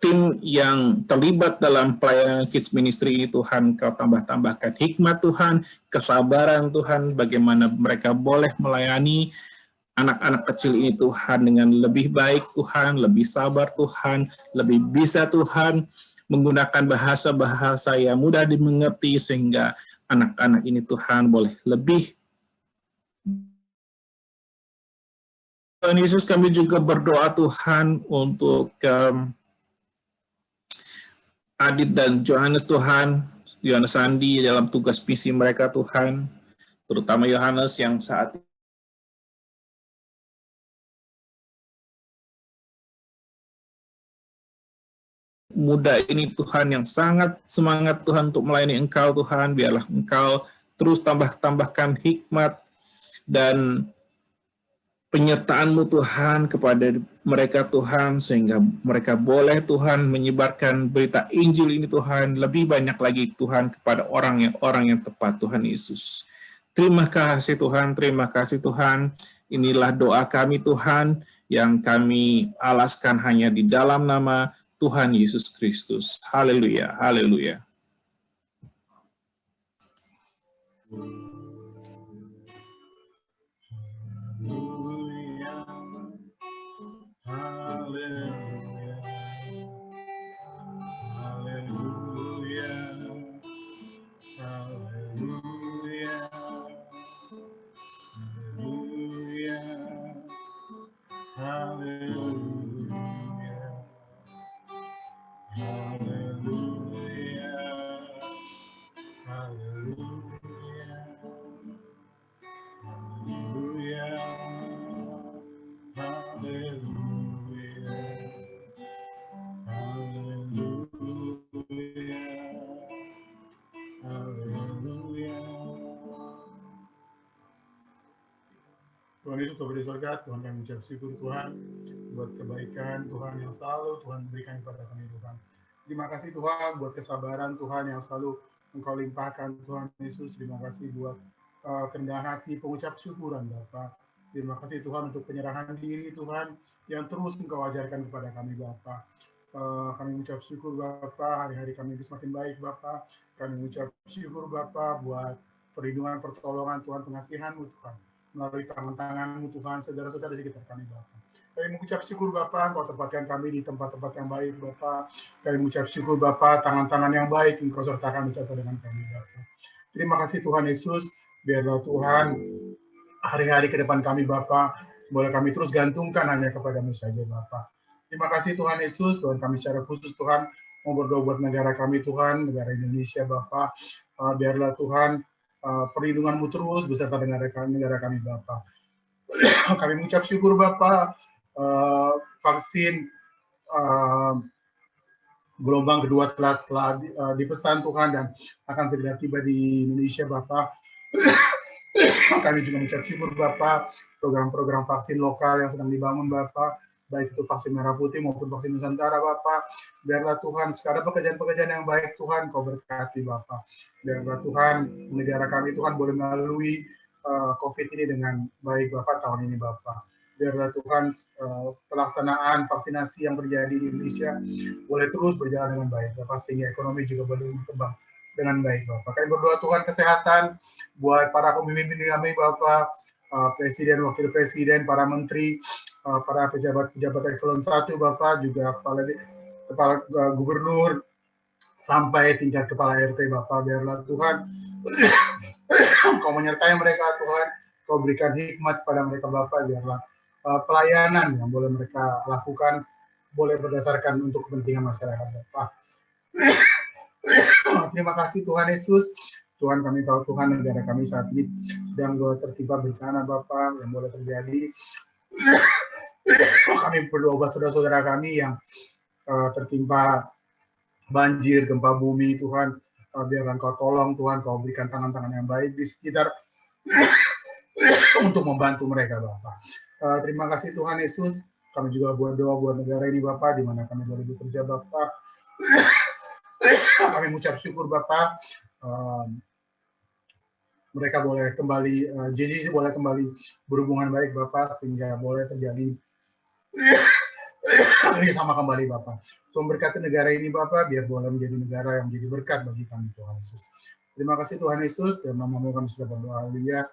tim yang terlibat dalam pelayanan Kids Ministry ini, Tuhan, Kau tambah-tambahkan hikmat Tuhan, kesabaran Tuhan, bagaimana mereka boleh melayani anak-anak kecil ini Tuhan dengan lebih baik Tuhan, lebih sabar Tuhan, lebih bisa Tuhan, menggunakan bahasa-bahasa yang mudah dimengerti sehingga anak-anak ini Tuhan boleh lebih. Tuhan Yesus, kami juga berdoa Tuhan untuk Adit dan Johannes Tuhan, Yohanes Andi dalam tugas misi mereka Tuhan, terutama Yohanes yang saat muda ini Tuhan, yang sangat semangat Tuhan untuk melayani Engkau Tuhan, biarlah Engkau terus tambahkan hikmat dan penyertaan-Mu Tuhan kepada mereka Tuhan, sehingga mereka boleh Tuhan menyebarkan berita Injil ini Tuhan, lebih banyak lagi Tuhan kepada orang yang tepat Tuhan Yesus. Terima kasih Tuhan, inilah doa kami Tuhan, yang kami alaskan hanya di dalam nama Tuhan Yesus Kristus. Haleluya, haleluya. Tuhan Yesus Bapa di surga, Tuhan kami mengucap syukur Tuhan buat kebaikan Tuhan yang selalu Tuhan berikan kepada kami Tuhan. Terima kasih Tuhan buat kesabaran Tuhan yang selalu Engkau limpahkan Tuhan Yesus. Terima kasih buat kerendahan hati pengucap syukuran Bapa. Terima kasih Tuhan untuk penyerahan diri Tuhan yang terus Engkau ajarkan kepada kami Bapa. Kami mengucap syukur Bapa, hari-hari kami semakin baik Bapa. Kami mengucap syukur Bapa buat perlindungan, pertolongan Tuhan, pengasihan-Mu Tuhan. Melalui tangan-tangan-Mu Tuhan, saudara-saudara di sekitar kami Bapa. Kami mengucap syukur Bapa, Engkau tempatkan kami di tempat-tempat yang baik Bapa. Kami mengucap syukur Bapa, tangan-tangan yang baik Engkau sertakan beserta dengan kami Bapa. Terima kasih Tuhan Yesus, biarlah Tuhan hari-hari ke depan kami Bapa, boleh kami terus gantungkan hanya kepada-Mu saja Bapa. Terima kasih Tuhan Yesus, Tuhan kami secara khusus Tuhan mau berdoa buat negara kami Tuhan, negara Indonesia Bapa. Biarlah Tuhan perlindungan-Mu terus beserta dengan negara kami Bapa. Kami mengucap syukur Bapa, vaksin gelombang kedua telah dipesan Tuhan dan akan segera tiba di Indonesia Bapa. Kami juga mengucap syukur Bapa, program-program vaksin lokal yang sedang dibangun Bapa, baik itu vaksin merah putih maupun vaksin Nusantara Bapa. Biarlah Tuhan sekarang pekerjaan-pekerjaan yang baik Tuhan Kau berkati Bapa. Biarlah Tuhan negara kami Tuhan boleh melalui COVID ini dengan baik Bapa tahun ini Bapa. Biarlah Tuhan pelaksanaan vaksinasi yang terjadi di Indonesia boleh terus berjalan dengan baik Bapa, sehingga ekonomi juga boleh berkembang dengan baik Bapak. Kami berdoa Tuhan kesehatan buat para pemimpin kami Bapak, Presiden, Wakil Presiden, para Menteri, para pejabat-pejabat eselon 1 Bapak, juga kepala Gubernur, sampai tingkat kepala RT Bapak. Biarlah Tuhan Kau menyertai mereka Tuhan, Kau berikan hikmat kepada mereka Bapak, biarlah pelayanan yang boleh mereka lakukan boleh berdasarkan untuk kepentingan masyarakat Bapak. Terima kasih Tuhan Yesus. Tuhan, kami tahu Tuhan negara kami saat ini sedang tertimpa bencana Bapak yang boleh terjadi. Kami berdoa buat saudara-saudara kami yang tertimpa banjir, gempa bumi Tuhan. Biarlah Engkau tolong Tuhan, Kau berikan tangan-tangan yang baik di sekitar untuk membantu mereka Bapak. Terima kasih Tuhan Yesus. Kami juga berdoa buat negara ini Bapak, di mana kami boleh bekerja Bapak. Kami mengucap syukur Bapak, mereka boleh kembali, JJ boleh kembali berhubungan baik Bapak, sehingga boleh terjadi sama kembali Bapak. Tuhan berkati negara ini Bapak, biar boleh menjadi negara yang menjadi berkat bagi kami Tuhan Yesus. Terima kasih Tuhan Yesus, dalam nama-Mu kami sudah berdoa, haleluya.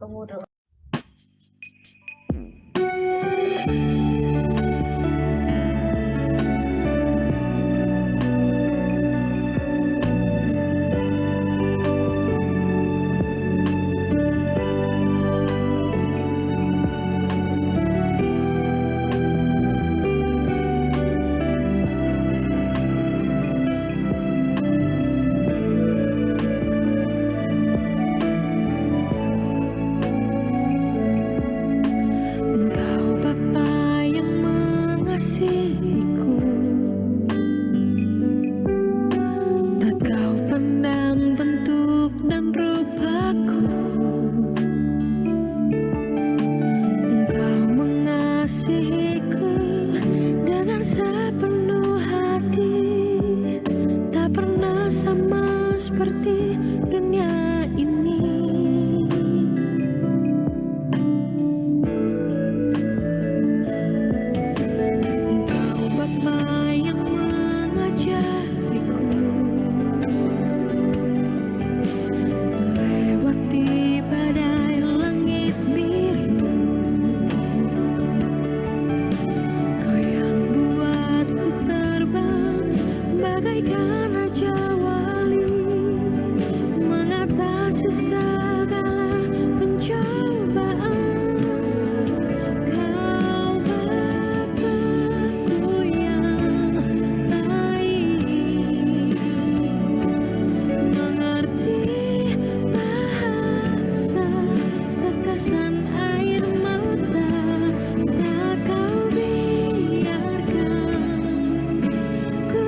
Kamu udah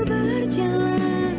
berjalan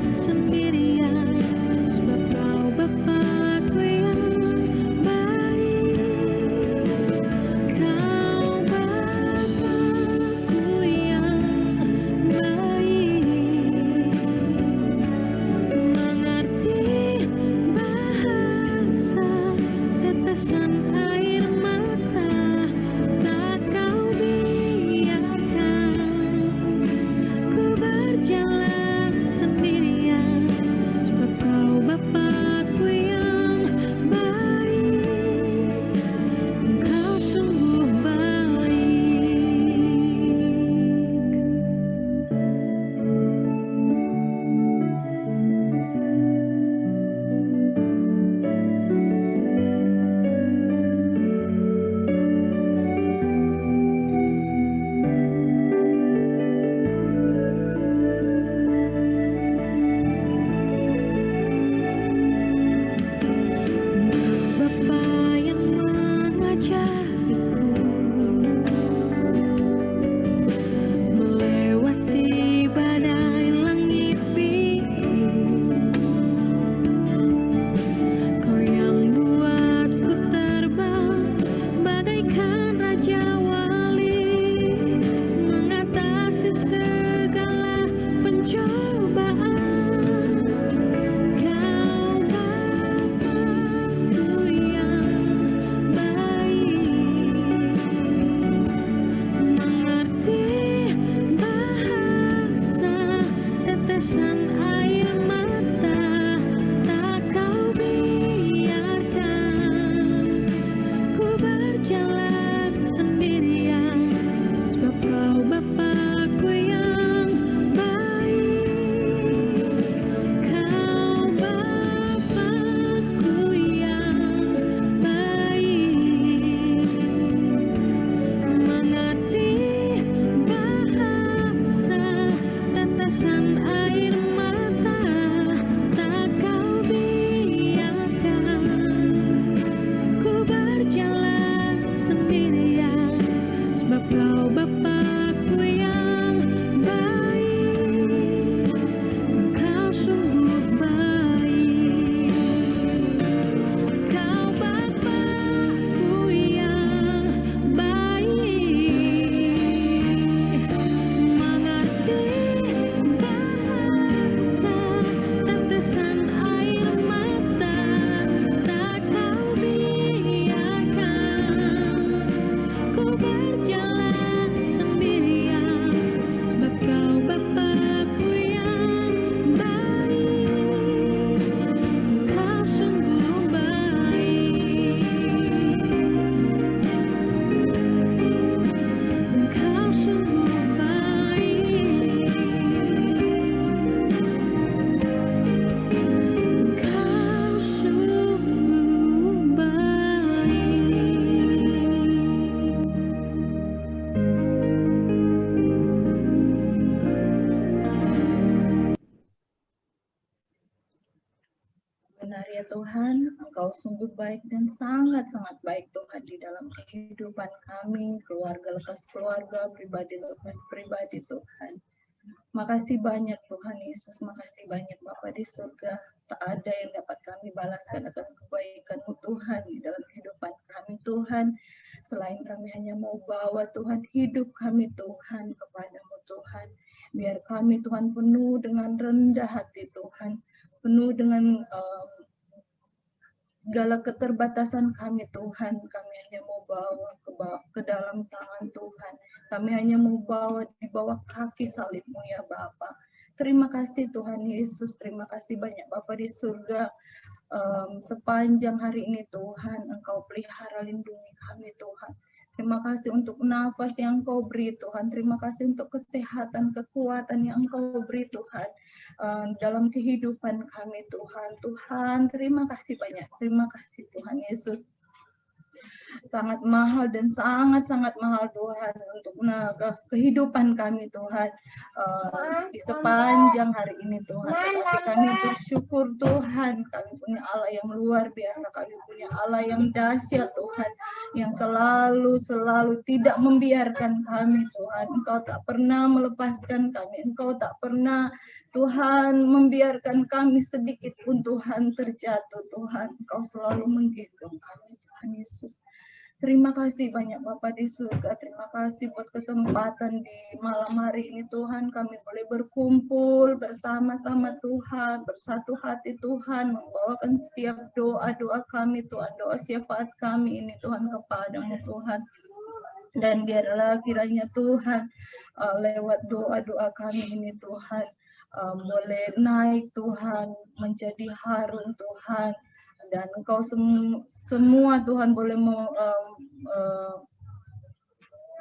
benar ya Tuhan, Engkau sungguh baik dan sangat-sangat baik Tuhan di dalam kehidupan kami, keluarga lepas keluarga, pribadi lepas pribadi Tuhan. Makasih banyak Tuhan Yesus, makasih banyak Bapa di surga. Tak ada yang dapat kami balaskan akan kebaikan-Mu Tuhan di dalam kehidupan kami Tuhan. Selain kami hanya mau bawa Tuhan hidup kami Tuhan kepada-Mu Tuhan. Biar kami Tuhan penuh dengan rendah hati Tuhan. Penuh dengan segala keterbatasan kami Tuhan, kami hanya mau bawa ke dalam tangan Tuhan. Kami hanya mau bawa di bawah kaki salib-Mu ya Bapa. Terima kasih Tuhan Yesus, terima kasih banyak Bapa di surga. Sepanjang hari ini Tuhan, Engkau pelihara lindungi kami Tuhan. Terima kasih untuk nafas yang Engkau beri Tuhan. Terima kasih untuk kesehatan, kekuatan yang Engkau beri Tuhan. Dalam kehidupan kami Tuhan. Tuhan, terima kasih banyak. Terima kasih Tuhan Yesus. Sangat mahal dan sangat-sangat mahal Tuhan untuk kehidupan kami Tuhan di sepanjang hari ini Tuhan. Tetapi kami bersyukur Tuhan, kami punya Allah yang luar biasa, kami punya Allah yang dahsyat Tuhan, yang selalu tidak membiarkan kami Tuhan. Engkau tak pernah melepaskan kami, Engkau tak pernah Tuhan membiarkan kami sedikit pun Tuhan terjatuh Tuhan. Engkau selalu menggendong kami Tuhan Yesus. Terima kasih banyak Bapa di surga. Terima kasih buat kesempatan di malam hari ini Tuhan. Kami boleh berkumpul bersama-sama Tuhan, bersatu hati Tuhan, membawakan setiap doa-doa kami Tuhan, doa syafaat kami ini Tuhan kepada-Mu Tuhan. Dan biarlah kiranya Tuhan lewat doa-doa kami ini Tuhan boleh naik Tuhan, menjadi harum Tuhan. Dan Engkau semua Tuhan boleh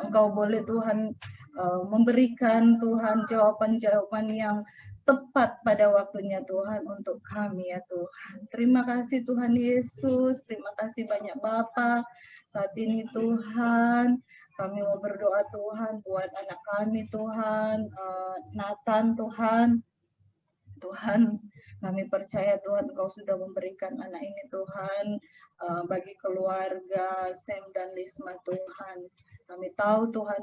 Engkau boleh Tuhan memberikan Tuhan jawaban-jawaban yang tepat pada waktunya Tuhan untuk kami ya Tuhan. Terima kasih Tuhan Yesus, terima kasih banyak Bapa. Saat ini Tuhan, kami mau berdoa Tuhan buat anak kami Tuhan, Nathan Tuhan. Tuhan, kami percaya Tuhan Engkau sudah memberikan anak ini Tuhan bagi keluarga Sam dan Lisma Tuhan. Kami tahu Tuhan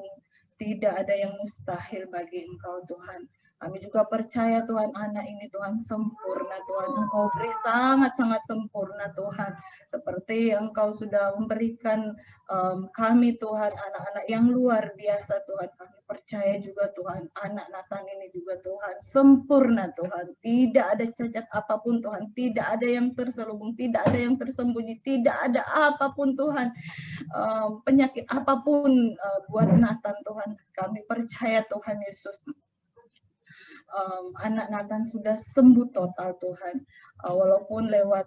tidak ada yang mustahil bagi Engkau Tuhan. Kami juga percaya Tuhan anak ini Tuhan sempurna Tuhan. Engkau beri sangat-sangat sempurna Tuhan. Seperti Engkau sudah memberikan kami Tuhan anak-anak yang luar biasa Tuhan. Kami percaya juga Tuhan anak Nathan ini juga Tuhan sempurna Tuhan. Tidak ada cacat apapun Tuhan. Tidak ada yang terselubung. Tidak ada yang tersembunyi. Tidak ada apapun Tuhan. Penyakit apapun buat Nathan Tuhan. Kami percaya Tuhan Yesus. Anak Nathan sudah sembuh total Tuhan, walaupun lewat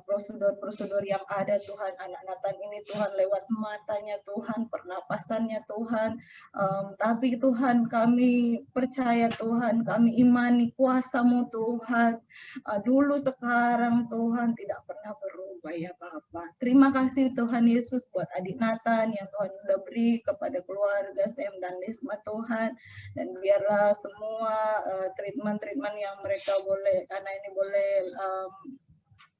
prosedur-prosedur yang ada Tuhan, anak Nathan ini Tuhan lewat matanya Tuhan, pernapasannya Tuhan, tapi Tuhan kami percaya Tuhan, kami imani kuasa-Mu Tuhan, dulu sekarang Tuhan tidak pernah berubah ya Bapa. Terima kasih Tuhan Yesus buat adik Nathan yang Tuhan sudah beri kepada keluarga Sam dan Lisma Tuhan, dan biarlah semua treatment yang mereka boleh, anak ini boleh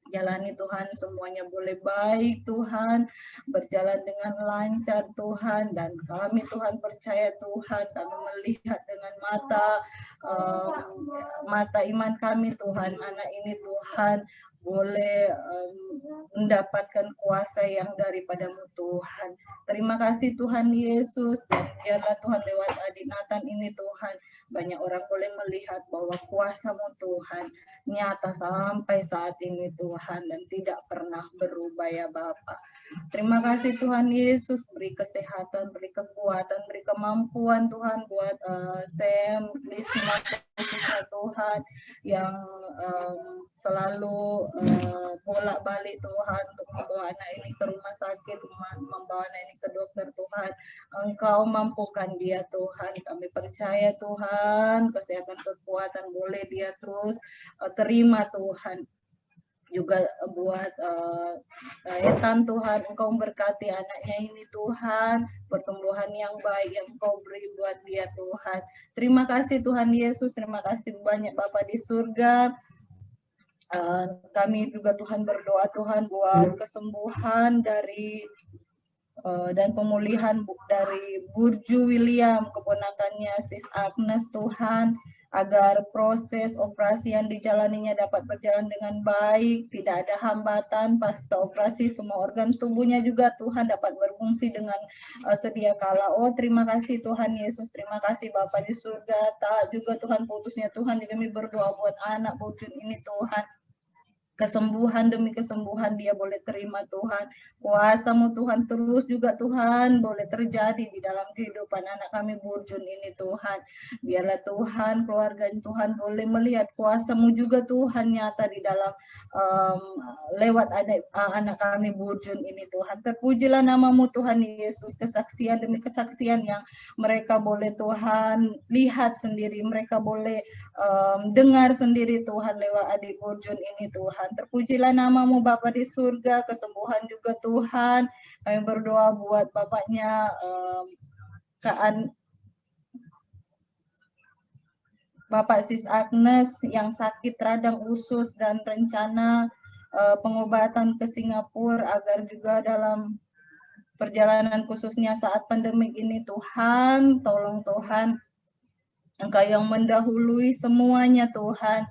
jalani Tuhan, semuanya boleh baik Tuhan, berjalan dengan lancar Tuhan, dan kami Tuhan percaya Tuhan, kami melihat dengan mata iman kami Tuhan, anak ini Tuhan boleh mendapatkan kuasa yang daripada-Mu Tuhan. Terima kasih Tuhan Yesus, dan biarlah Tuhan lewat adik Nathan ini Tuhan, banyak orang boleh melihat bahwa kuasa-Mu Tuhan nyata sampai saat ini Tuhan, dan tidak pernah berubah ya Bapa. Terima kasih Tuhan Yesus, beri kesehatan, beri kekuatan, beri kemampuan Tuhan buat Sam, Lisma Tuhan yang selalu bolak-balik Tuhan untuk membawa anak ini ke rumah sakit, membawa anak ini ke dokter Tuhan. Engkau mampukan dia Tuhan, kami percaya Tuhan, kesehatan kekuatan boleh dia terus terima Tuhan. Juga buat Ethan Tuhan, Engkau memberkati anaknya ini Tuhan, pertumbuhan yang baik yang Engkau beri buat dia Tuhan. Terima kasih Tuhan Yesus, terima kasih banyak Bapa di surga. Kami juga Tuhan berdoa Tuhan buat kesembuhan dari dan pemulihan dari Burju William, keponakannya Sis Agnes Tuhan, agar proses operasi yang dijalaninya dapat berjalan dengan baik, tidak ada hambatan pasca operasi, semua organ tubuhnya juga Tuhan dapat berfungsi dengan sedia kala. Oh, terima kasih Tuhan Yesus, terima kasih Bapa di surga. Tak juga Tuhan putusnya Tuhan, kami berdoa buat anak Burjun ini Tuhan. Kesembuhan demi kesembuhan dia boleh terima Tuhan. Kuasa-Mu Tuhan terus juga Tuhan boleh terjadi di dalam kehidupan anak kami Burjun ini Tuhan. Biarlah Tuhan, keluarga Tuhan boleh melihat kuasa-Mu juga Tuhan nyata di dalam lewat anak kami Burjun ini Tuhan. Terpujilah nama-Mu Tuhan Yesus, kesaksian demi kesaksian yang mereka boleh Tuhan lihat sendiri, mereka boleh dengar sendiri Tuhan lewat adik Burjun ini Tuhan. Terpujilah nama-Mu Bapa di surga, kesembuhan juga Tuhan. Kami berdoa buat bapaknya Bapak Sis Agnes yang sakit radang usus dan rencana pengobatan ke Singapura, agar juga dalam perjalanan khususnya saat pandemik ini Tuhan, tolong Tuhan, Engkau yang mendahului semuanya Tuhan,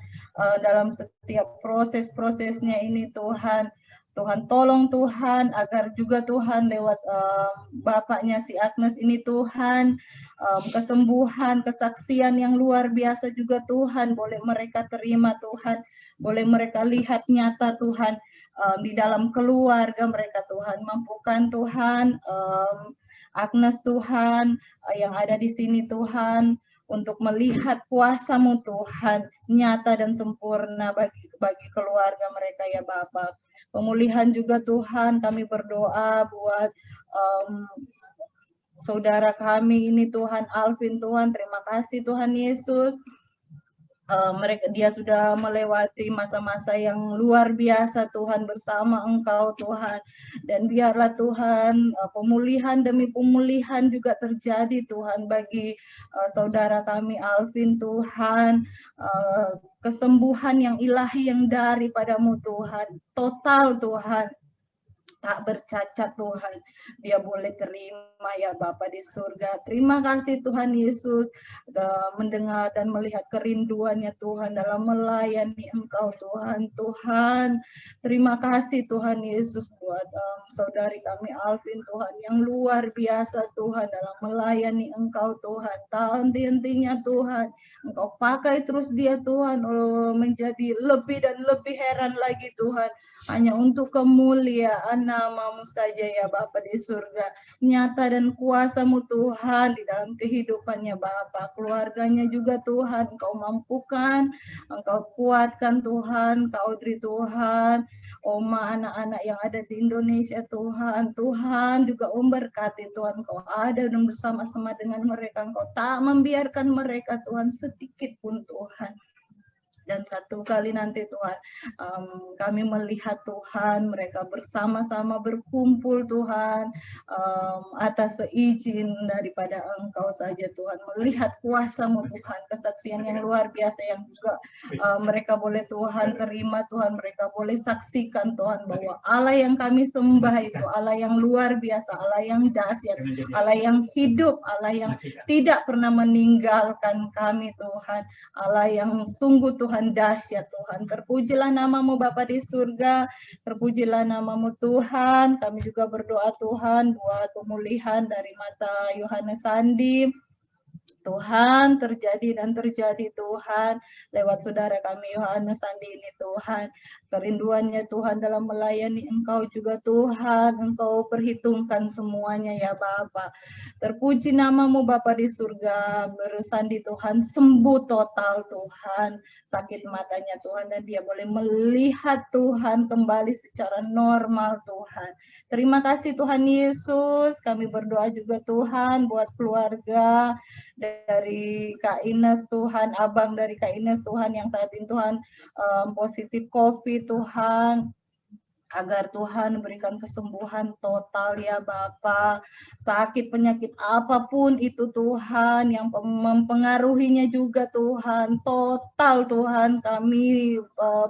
dalam setiap proses-prosesnya ini Tuhan. Tuhan tolong Tuhan agar juga Tuhan lewat bapaknya si Agnes ini Tuhan, kesembuhan, kesaksian yang luar biasa juga Tuhan boleh mereka terima Tuhan, boleh mereka lihat nyata Tuhan di dalam keluarga mereka Tuhan. Mampukan Tuhan Agnes Tuhan yang ada di sini Tuhan untuk melihat kuasa-Mu Tuhan nyata dan sempurna bagi keluarga mereka ya Bapa. Pemulihan juga Tuhan, kami berdoa buat saudara kami ini Tuhan, Alvin Tuhan, terima kasih Tuhan Yesus. Dia sudah melewati masa-masa yang luar biasa Tuhan bersama Engkau Tuhan, dan biarlah Tuhan pemulihan demi pemulihan juga terjadi Tuhan bagi saudara kami Alvin Tuhan, kesembuhan yang ilahi yang daripada-Mu Tuhan, total Tuhan, tak bercacat Tuhan, dia boleh terima ya Bapa di surga. Terima kasih Tuhan Yesus, mendengar dan melihat kerinduannya Tuhan dalam melayani Engkau Tuhan. Tuhan, terima kasih Tuhan Yesus buat saudari kami Alvin Tuhan yang luar biasa Tuhan dalam melayani Engkau Tuhan. Tak henti-hentinya Tuhan, Engkau pakai terus dia Tuhan menjadi lebih dan lebih heran lagi Tuhan, hanya untuk kemuliaan nama-Mu saja ya Bapa di surga. Nyata dan kuasa-Mu Tuhan di dalam kehidupannya Bapa, keluarganya juga Tuhan, Engkau mampukan, Engkau kuatkan Tuhan, Kak Audrey Tuhan, Oma, anak-anak yang ada di Indonesia Tuhan. Tuhan juga memberkati Tuhan, Engkau ada dan bersama-sama dengan mereka, Engkau tak membiarkan mereka Tuhan sedikit pun Tuhan. Dan satu kali nanti Tuhan, kami melihat Tuhan, mereka bersama-sama berkumpul Tuhan, atas seizin daripada Engkau saja Tuhan. Melihat kuasa-Mu Tuhan, kesaksian yang luar biasa yang juga mereka boleh Tuhan terima Tuhan, mereka boleh saksikan Tuhan bahwa Allah yang kami sembah itu Allah yang luar biasa, Allah yang dahsyat, Allah yang hidup, Allah yang tidak pernah meninggalkan kami Tuhan, Allah yang sungguh Tuhan dahsyat Tuhan. Terpujilah nama-Mu Bapa di surga, terpujilah nama-Mu Tuhan. Kami juga berdoa Tuhan buat pemulihan dari mata Yohanes Sandi. Tuhan, terjadi dan terjadi Tuhan lewat saudara kami Yohanes Sandi ini Tuhan. Kerinduannya Tuhan dalam melayani Engkau juga Tuhan, Engkau perhitungkan semuanya ya Bapa. Terpuji nama-Mu Bapa di surga, bersandi Tuhan, sembuh total Tuhan, sakit matanya Tuhan, dan dia boleh melihat Tuhan kembali secara normal Tuhan. Terima kasih Tuhan Yesus, kami berdoa juga Tuhan buat keluarga dari Kak Ines Tuhan, abang dari Kak Ines Tuhan yang saat ini Tuhan positif COVID Tuhan. agar Tuhan berikan kesembuhan total ya Bapa. Sakit penyakit apapun itu Tuhan yang mempengaruhinya juga Tuhan, total Tuhan, kami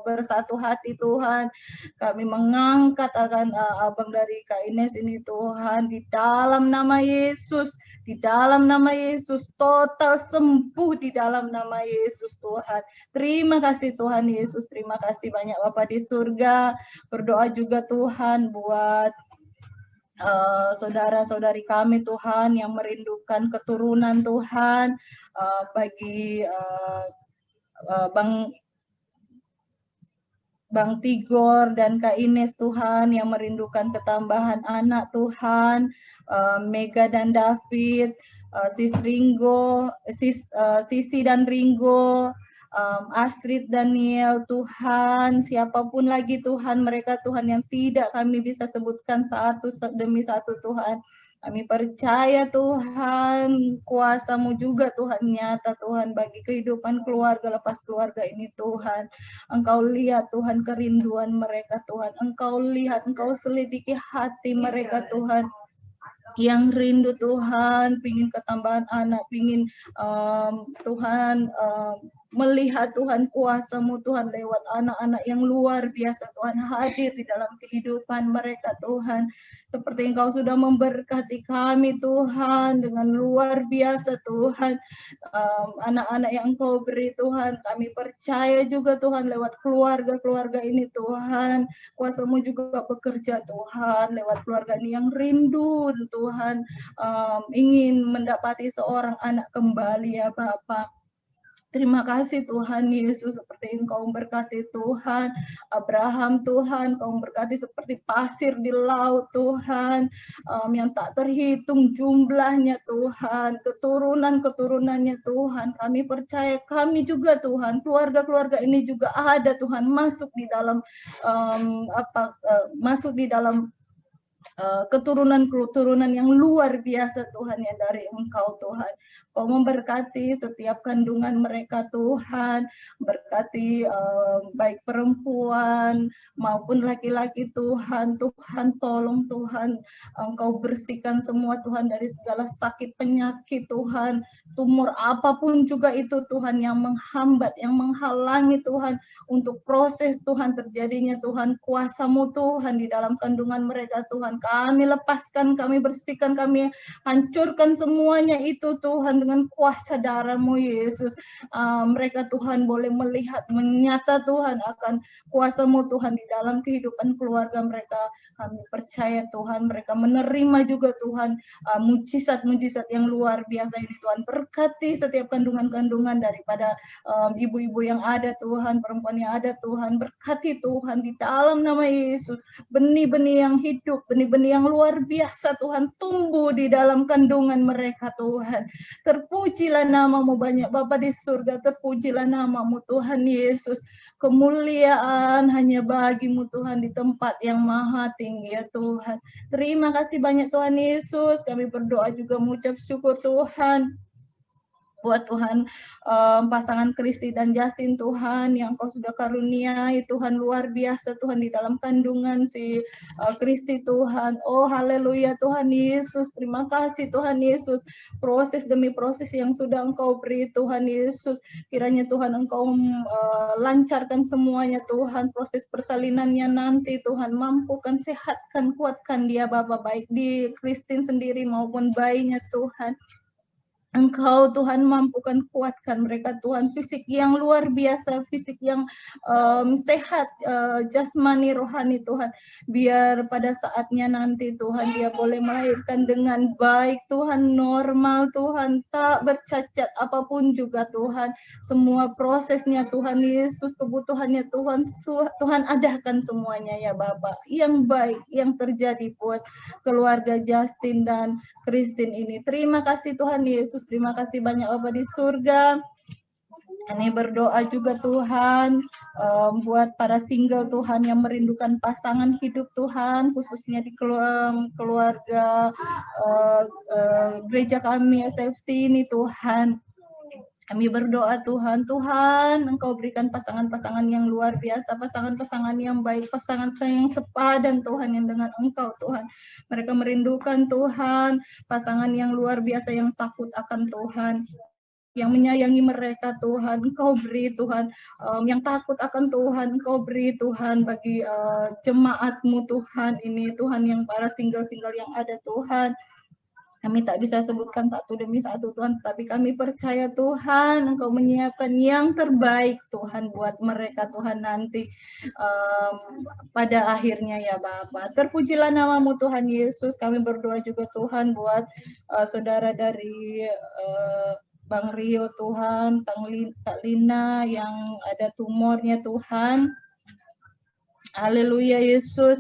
bersatu hati Tuhan, kami mengangkat akan abang dari Kak Ines ini Tuhan, di dalam nama Yesus, di dalam nama Yesus, total sembuh di dalam nama Yesus Tuhan. Terima kasih Tuhan Yesus, terima kasih banyak Bapa di surga. Berdoa juga Tuhan buat saudara-saudari kami Tuhan yang merindukan keturunan Tuhan, bagi Bang Tigor dan Kak Ines Tuhan yang merindukan ketambahan anak Tuhan, Mega dan David, Sisi dan Ringo, Astrid, Daniel, Tuhan, siapapun lagi Tuhan, mereka Tuhan yang tidak kami bisa sebutkan satu demi satu Tuhan. Kami percaya Tuhan, kuasa-Mu juga Tuhan nyata Tuhan bagi kehidupan keluarga lepas keluarga ini Tuhan. Engkau lihat Tuhan kerinduan mereka Tuhan, Engkau lihat, Engkau selidiki hati mereka Tuhan. Yang rindu Tuhan, pingin ketambahan anak, pingin Tuhan melihat Tuhan kuasa-Mu Tuhan lewat anak-anak yang luar biasa Tuhan hadir di dalam kehidupan mereka Tuhan. Seperti Engkau sudah memberkati kami Tuhan dengan luar biasa Tuhan. Anak-anak yang Engkau beri Tuhan, kami percaya juga Tuhan lewat keluarga-keluarga ini Tuhan. Kuasa-Mu juga bekerja Tuhan lewat keluarga ini yang rindu Tuhan, ingin mendapati seorang anak kembali ya Bapak. Terima kasih Tuhan Yesus, seperti Engkau memberkati Tuhan Abraham Tuhan, Engkau memberkati seperti pasir di laut Tuhan, yang tak terhitung jumlahnya Tuhan, keturunan-keturunannya Tuhan. Kami percaya kami juga Tuhan, keluarga-keluarga ini juga ada Tuhan masuk di dalam keturunan-keturunan yang luar biasa Tuhan yang dari Engkau Tuhan. Kau memberkati setiap kandungan mereka Tuhan, berkati baik perempuan maupun laki-laki Tuhan. Tuhan tolong Tuhan, Engkau bersihkan semua Tuhan dari segala sakit penyakit Tuhan, tumor apapun juga itu Tuhan yang menghambat, yang menghalangi Tuhan untuk proses Tuhan terjadinya Tuhan, kuasa-Mu Tuhan di dalam kandungan mereka Tuhan. Kami lepaskan, kami bersihkan, kami hancurkan semuanya itu Tuhan dengan kuasa darah-Mu Yesus. Mereka Tuhan boleh melihat, menyata Tuhan akan kuasa-Mu Tuhan di dalam kehidupan keluarga mereka. Kami percaya Tuhan mereka menerima juga Tuhan mujizat-mujizat yang luar biasa ini Tuhan. Berkati setiap kandungan-kandungan daripada ibu-ibu yang ada Tuhan, perempuan yang ada Tuhan. Berkati Tuhan di dalam nama Yesus. Benih-benih yang hidup, benih-benih yang luar biasa Tuhan tumbuh di dalam kandungan mereka Tuhan. Terpujilah nama-Mu banyak Bapa di surga, terpujilah nama-Mu Tuhan Yesus. Kemuliaan hanya bagi-Mu Tuhan di tempat yang maha tinggi ya Tuhan. Terima kasih banyak Tuhan Yesus. Kami berdoa juga mengucap syukur Tuhan buat Tuhan pasangan Kristi dan Jasin Tuhan yang Kau sudah karuniai Tuhan luar biasa Tuhan di dalam kandungan si Kristi Tuhan. Oh haleluya Tuhan Yesus, terima kasih Tuhan Yesus, proses demi proses yang sudah Engkau beri Tuhan Yesus, kiranya Tuhan Engkau lancarkan semuanya Tuhan, proses persalinannya nanti Tuhan, mampukan, sehatkan, kuatkan dia Bapa, baik di Kristin sendiri maupun bayinya Tuhan. Engkau Tuhan mampukan, kuatkan mereka Tuhan, fisik yang luar biasa, fisik yang sehat, jasmani, rohani Tuhan, biar pada saatnya nanti Tuhan dia boleh melahirkan dengan baik Tuhan, normal Tuhan, tak bercacat apapun juga Tuhan, semua prosesnya Tuhan Yesus, kebutuhannya Tuhan, Tuhan adakan semuanya ya Bapak, yang baik yang terjadi buat keluarga Justin dan Kristin ini. Terima kasih Tuhan Yesus, terima kasih banyak Bapa di surga. Ini berdoa juga Tuhan buat para single Tuhan yang merindukan pasangan hidup Tuhan, khususnya di keluarga gereja kami SFC ini Tuhan. Kami berdoa Tuhan, Tuhan Engkau berikan pasangan-pasangan yang luar biasa, pasangan-pasangan yang baik, pasangan yang sepadan Tuhan, yang dengan Engkau Tuhan. Mereka merindukan Tuhan, pasangan yang luar biasa yang takut akan Tuhan, yang menyayangi mereka Tuhan. Engkau beri Tuhan, yang takut akan Tuhan, Engkau beri Tuhan bagi jemaat-Mu Tuhan ini, Tuhan yang para single-single yang ada Tuhan. Kami tak bisa sebutkan satu demi satu Tuhan, tapi kami percaya Tuhan Engkau menyiapkan yang terbaik Tuhan buat mereka Tuhan nanti pada akhirnya ya Bapa. Terpujilah nama-Mu Tuhan Yesus. Kami berdoa juga Tuhan buat saudara dari Bang Rio Tuhan, Kak Lina yang ada tumornya Tuhan. Haleluya Yesus.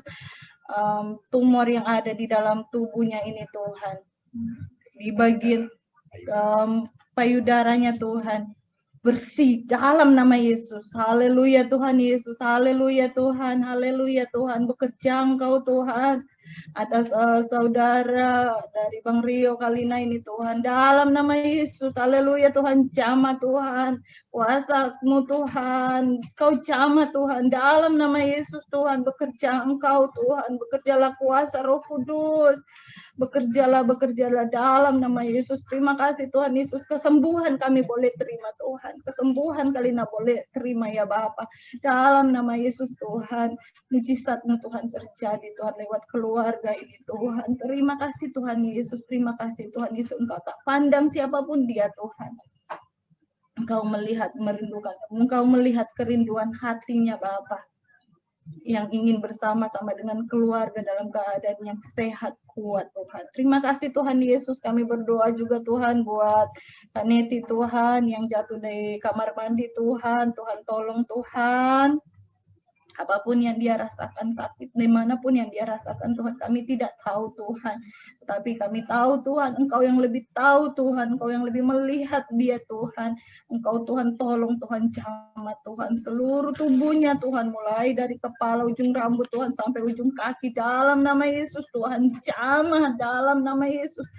Tumor yang ada di dalam tubuhnya ini Tuhan, di bagian payudaranya Tuhan, bersih dalam nama Yesus. Haleluya Tuhan Yesus, haleluya Tuhan, haleluya Tuhan. Bekerja Engkau Tuhan atas saudara dari Bang Rio Kalina ini Tuhan, dalam nama Yesus. Haleluya Tuhan, jamah Tuhan, kuasa-Mu Tuhan, Kau jamah Tuhan, dalam nama Yesus Tuhan. Bekerja Engkau Tuhan, bekerjalah kuasa Roh Kudus, bekerjalah dalam nama Yesus. Terima kasih Tuhan Yesus, kesembuhan kami boleh terima Tuhan, kesembuhan Kalina boleh terima ya Bapa, dalam nama Yesus Tuhan. Mujizat-Mu Tuhan terjadi Tuhan lewat keluarga ini Tuhan. Terima kasih Tuhan Yesus, terima kasih Tuhan Yesus. Engkau tak pandang siapapun dia Tuhan. Engkau melihat merindukan, Engkau melihat kerinduan hatinya Bapa, yang ingin bersama-sama dengan keluarga dalam keadaan yang sehat, kuat Tuhan. Terima kasih Tuhan Yesus. Kami berdoa juga Tuhan buat Kak Neti Tuhan yang jatuh dari kamar mandi Tuhan. Tuhan tolong Tuhan. Apapun yang dia rasakan, sakit dimanapun yang dia rasakan Tuhan, kami tidak tahu Tuhan, tetapi kami tahu Tuhan, Engkau yang lebih tahu Tuhan, Engkau yang lebih melihat dia Tuhan. Engkau Tuhan tolong Tuhan, jamah Tuhan seluruh tubuhnya Tuhan, mulai dari kepala ujung rambut Tuhan sampai ujung kaki, dalam nama Yesus Tuhan. Jamah dalam nama Yesus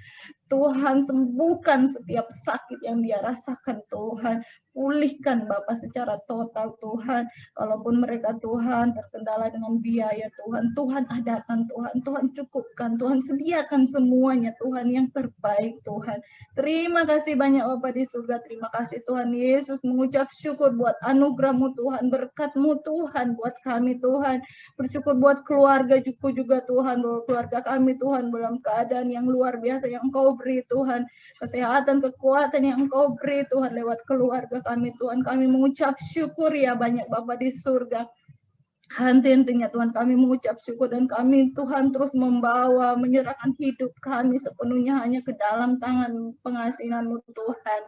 Tuhan, sembuhkan setiap sakit yang dia rasakan Tuhan. Pulihkan Bapak secara total Tuhan. Kalaupun mereka Tuhan terkendala dengan biaya Tuhan, Tuhan adakan Tuhan, Tuhan cukupkan, Tuhan sediakan semuanya Tuhan yang terbaik Tuhan. Terima kasih banyak Bapak di surga. Terima kasih Tuhan Yesus, mengucap syukur buat anugerah-Mu Tuhan, berkat-Mu Tuhan buat kami Tuhan. Bersyukur buat keluarga juga Tuhan, bahwa keluarga kami Tuhan dalam keadaan yang luar biasa yang Engkau beri Tuhan. Kesehatan, kekuatan yang Engkau beri Tuhan lewat keluarga kami Tuhan. Kami mengucap syukur ya banyak Bapa di surga. Henti-hentinya Tuhan kami mengucap syukur, dan kami Tuhan terus membawa, menyerahkan hidup kami sepenuhnya hanya ke dalam tangan pengasihan-Mu Tuhan.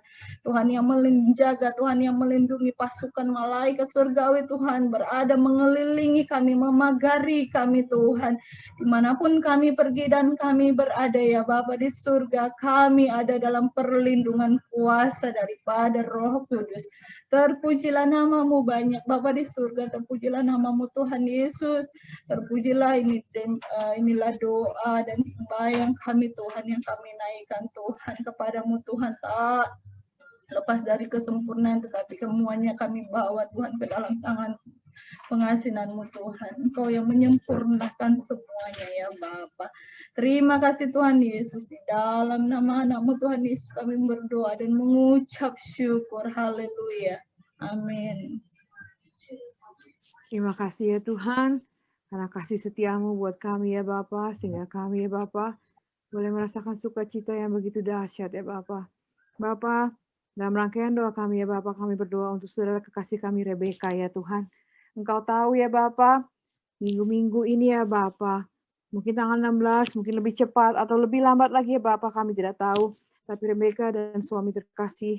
Tuhan yang menjaga, Tuhan yang melindungi, pasukan malaikat surgawi Tuhan berada mengelilingi kami, memagari kami Tuhan. Dimanapun kami pergi dan kami berada ya Bapa di surga, kami ada dalam perlindungan kuasa daripada Roh Kudus. Terpujilah nama-Mu banyak Bapa di surga, terpujilah nama-Mu Tuhan Yesus. Terpujilah inilah doa dan sembahyang kami Tuhan yang kami naikkan Tuhan kepadamu Tuhan, tak lepas dari kesempurnaan, tetapi semuanya kami bawa Tuhan ke dalam tangan pengasihan-Mu Tuhan. Engkau yang menyempurnakan semuanya ya Bapa. Terima kasih Tuhan Yesus, di dalam nama anak-Mu Tuhan Yesus kami berdoa dan mengucap syukur. Haleluya. Amin. Terima kasih ya Tuhan, karena kasih setia-Mu buat kami ya Bapa, sehingga kami ya Bapa boleh merasakan sukacita yang begitu dahsyat ya Bapa. Bapa, dalam rangkaian doa kami ya Bapa, kami berdoa untuk saudara kekasih kami Rebeka ya Tuhan. Engkau tahu ya Bapa, minggu-minggu ini ya Bapa, mungkin tanggal 16, mungkin lebih cepat atau lebih lambat lagi ya Bapa, kami tidak tahu. Tapi Rebeka dan suami terkasih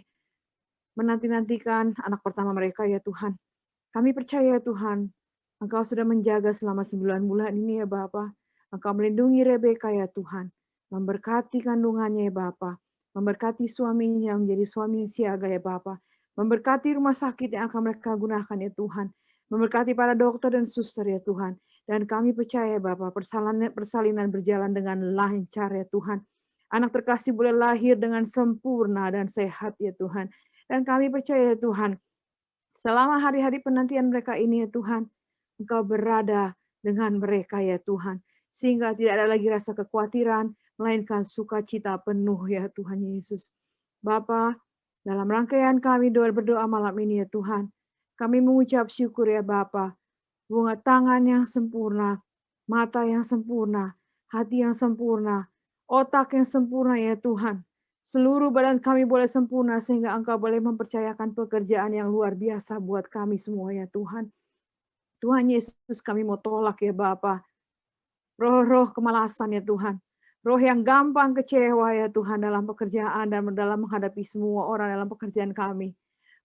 menanti-nantikan anak pertama mereka ya Tuhan. Kami percaya Tuhan, Engkau sudah menjaga selama 9 bulan ini ya Bapa. Engkau melindungi Rebeka ya Tuhan. Memberkati kandungannya ya Bapa. Memberkati suaminya menjadi suami yang siaga ya Bapa. Memberkati rumah sakit yang akan mereka gunakan ya Tuhan. Memberkati para dokter dan suster ya Tuhan. Dan kami percaya Bapa, persalinan berjalan dengan lancar ya Tuhan. Anak terkasih boleh lahir dengan sempurna dan sehat ya Tuhan. Dan kami percaya ya Tuhan, selama hari-hari penantian mereka ini ya Tuhan, Engkau berada dengan mereka ya Tuhan. Sehingga tidak ada lagi rasa kekhawatiran, melainkan sukacita penuh ya Tuhan Yesus. Bapa, dalam rangkaian kami berdoa malam ini ya Tuhan, kami mengucap syukur ya Bapa, bunga tangan yang sempurna, mata yang sempurna, hati yang sempurna, otak yang sempurna ya Tuhan. Seluruh badan kami boleh sempurna sehingga Engkau boleh mempercayakan pekerjaan yang luar biasa buat kami semua ya Tuhan. Tuhan Yesus, kami mau tolak ya Bapa, roh-roh kemalasan ya Tuhan. Roh yang gampang kecewa ya Tuhan dalam pekerjaan dan dalam menghadapi semua orang dalam pekerjaan kami.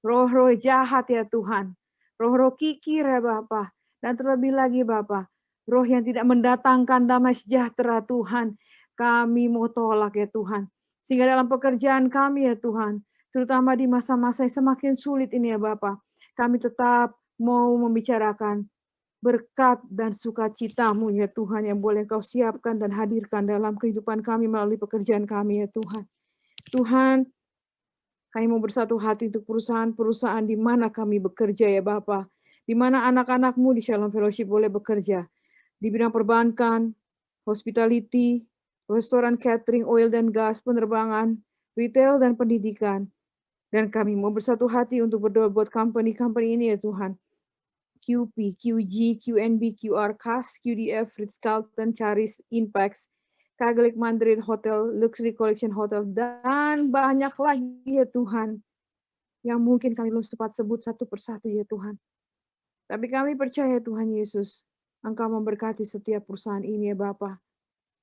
Roh-roh jahat ya Tuhan. Roh-roh kikir ya Bapa. Dan terlebih lagi Bapa, roh yang tidak mendatangkan damai sejahtera Tuhan. Kami mau tolak ya Tuhan. Sehingga dalam pekerjaan kami ya Tuhan, terutama di masa-masa yang semakin sulit ini ya Bapa, kami tetap mau membicarakan berkat dan sukacita-Mu ya Tuhan yang boleh Kau siapkan dan hadirkan dalam kehidupan kami melalui pekerjaan kami ya Tuhan. Tuhan, kami mau bersatu hati untuk perusahaan-perusahaan di mana kami bekerja ya Bapa, di mana anak-anak-Mu di Shalom Fellowship boleh bekerja, di bidang perbankan, hospitality, restoran catering, oil dan gas, penerbangan, retail dan pendidikan. Dan kami mau bersatu hati untuk berdoa buat company-company ini ya Tuhan. QP, QG, QNB, QR, CAS, QDF, Ritz-Carlton, Charis, Inpex, Kaglik Mandarin Hotel, Luxury Collection Hotel, dan banyak lagi ya Tuhan. Yang mungkin kami belum sempat sebut satu persatu ya Tuhan. Tapi kami percaya Tuhan Yesus, Engkau memberkati setiap perusahaan ini ya Bapa.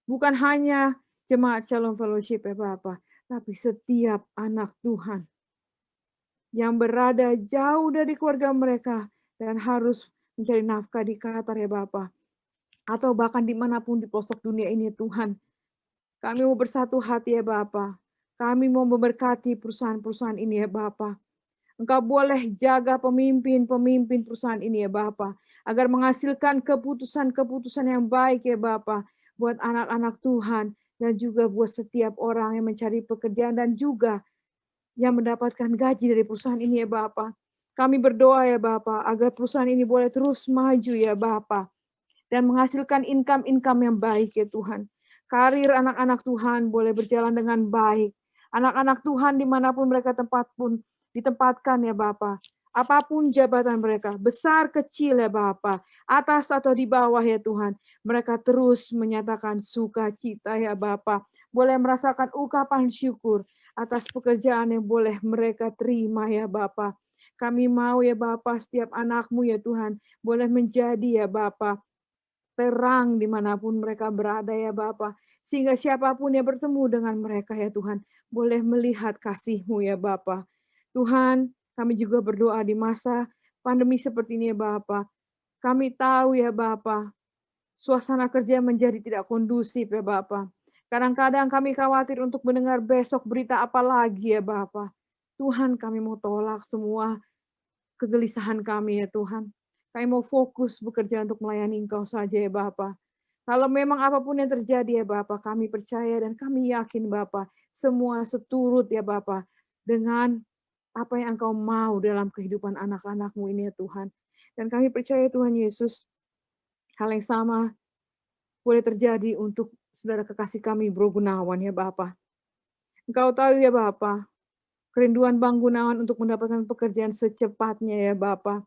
Bukan hanya jemaat Shalom Fellowship ya Bapa, tapi setiap anak Tuhan yang berada jauh dari keluarga mereka dan harus mencari nafkah di Qatar ya Bapa. Atau bahkan dimanapun di pelosok dunia ini Tuhan. Kami mau bersatu hati ya Bapa. Kami mau memberkati perusahaan-perusahaan ini ya Bapa. Engkau boleh jaga pemimpin-pemimpin perusahaan ini ya Bapa. Agar menghasilkan keputusan-keputusan yang baik ya Bapa. Buat anak-anak Tuhan. Dan juga buat setiap orang yang mencari pekerjaan dan juga yang mendapatkan gaji dari perusahaan ini ya Bapa. Kami berdoa ya Bapa agar perusahaan ini boleh terus maju ya Bapa dan menghasilkan income-income yang baik ya Tuhan. Karir anak-anak Tuhan boleh berjalan dengan baik. Anak-anak Tuhan dimanapun mereka ditempatkan ya Bapa. Apapun jabatan mereka, besar kecil ya Bapa, atas atau di bawah ya Tuhan. Mereka terus menyatakan sukacita ya Bapa. Boleh merasakan ungkapan syukur atas pekerjaan yang boleh mereka terima ya Bapa. Kami mau ya Bapa setiap anak-Mu ya Tuhan boleh menjadi ya Bapa terang dimanapun mereka berada ya Bapa. Sehingga siapapun yang bertemu dengan mereka ya Tuhan boleh melihat kasih-Mu ya Bapa. Tuhan, kami juga berdoa di masa pandemi seperti ini ya Bapa. Kami tahu ya Bapa, suasana kerja menjadi tidak kondusif ya Bapa. Kadang-kadang kami khawatir untuk mendengar besok berita apa lagi ya Bapa. Tuhan, kami mau tolak semua kegelisahan kami ya Tuhan. Kami mau fokus bekerja untuk melayani Engkau saja ya Bapa. Kalau memang apapun yang terjadi ya Bapa, kami percaya dan kami yakin Bapa, semua seturut ya Bapa dengan apa yang Engkau mau dalam kehidupan anak-anak-Mu ini ya Tuhan. Dan kami percaya Tuhan Yesus, hal yang sama boleh terjadi untuk saudara kekasih kami Bro Gunawan ya Bapa. Engkau tahu ya Bapa, kerinduan Bang Gunawan untuk mendapatkan pekerjaan secepatnya ya Bapa.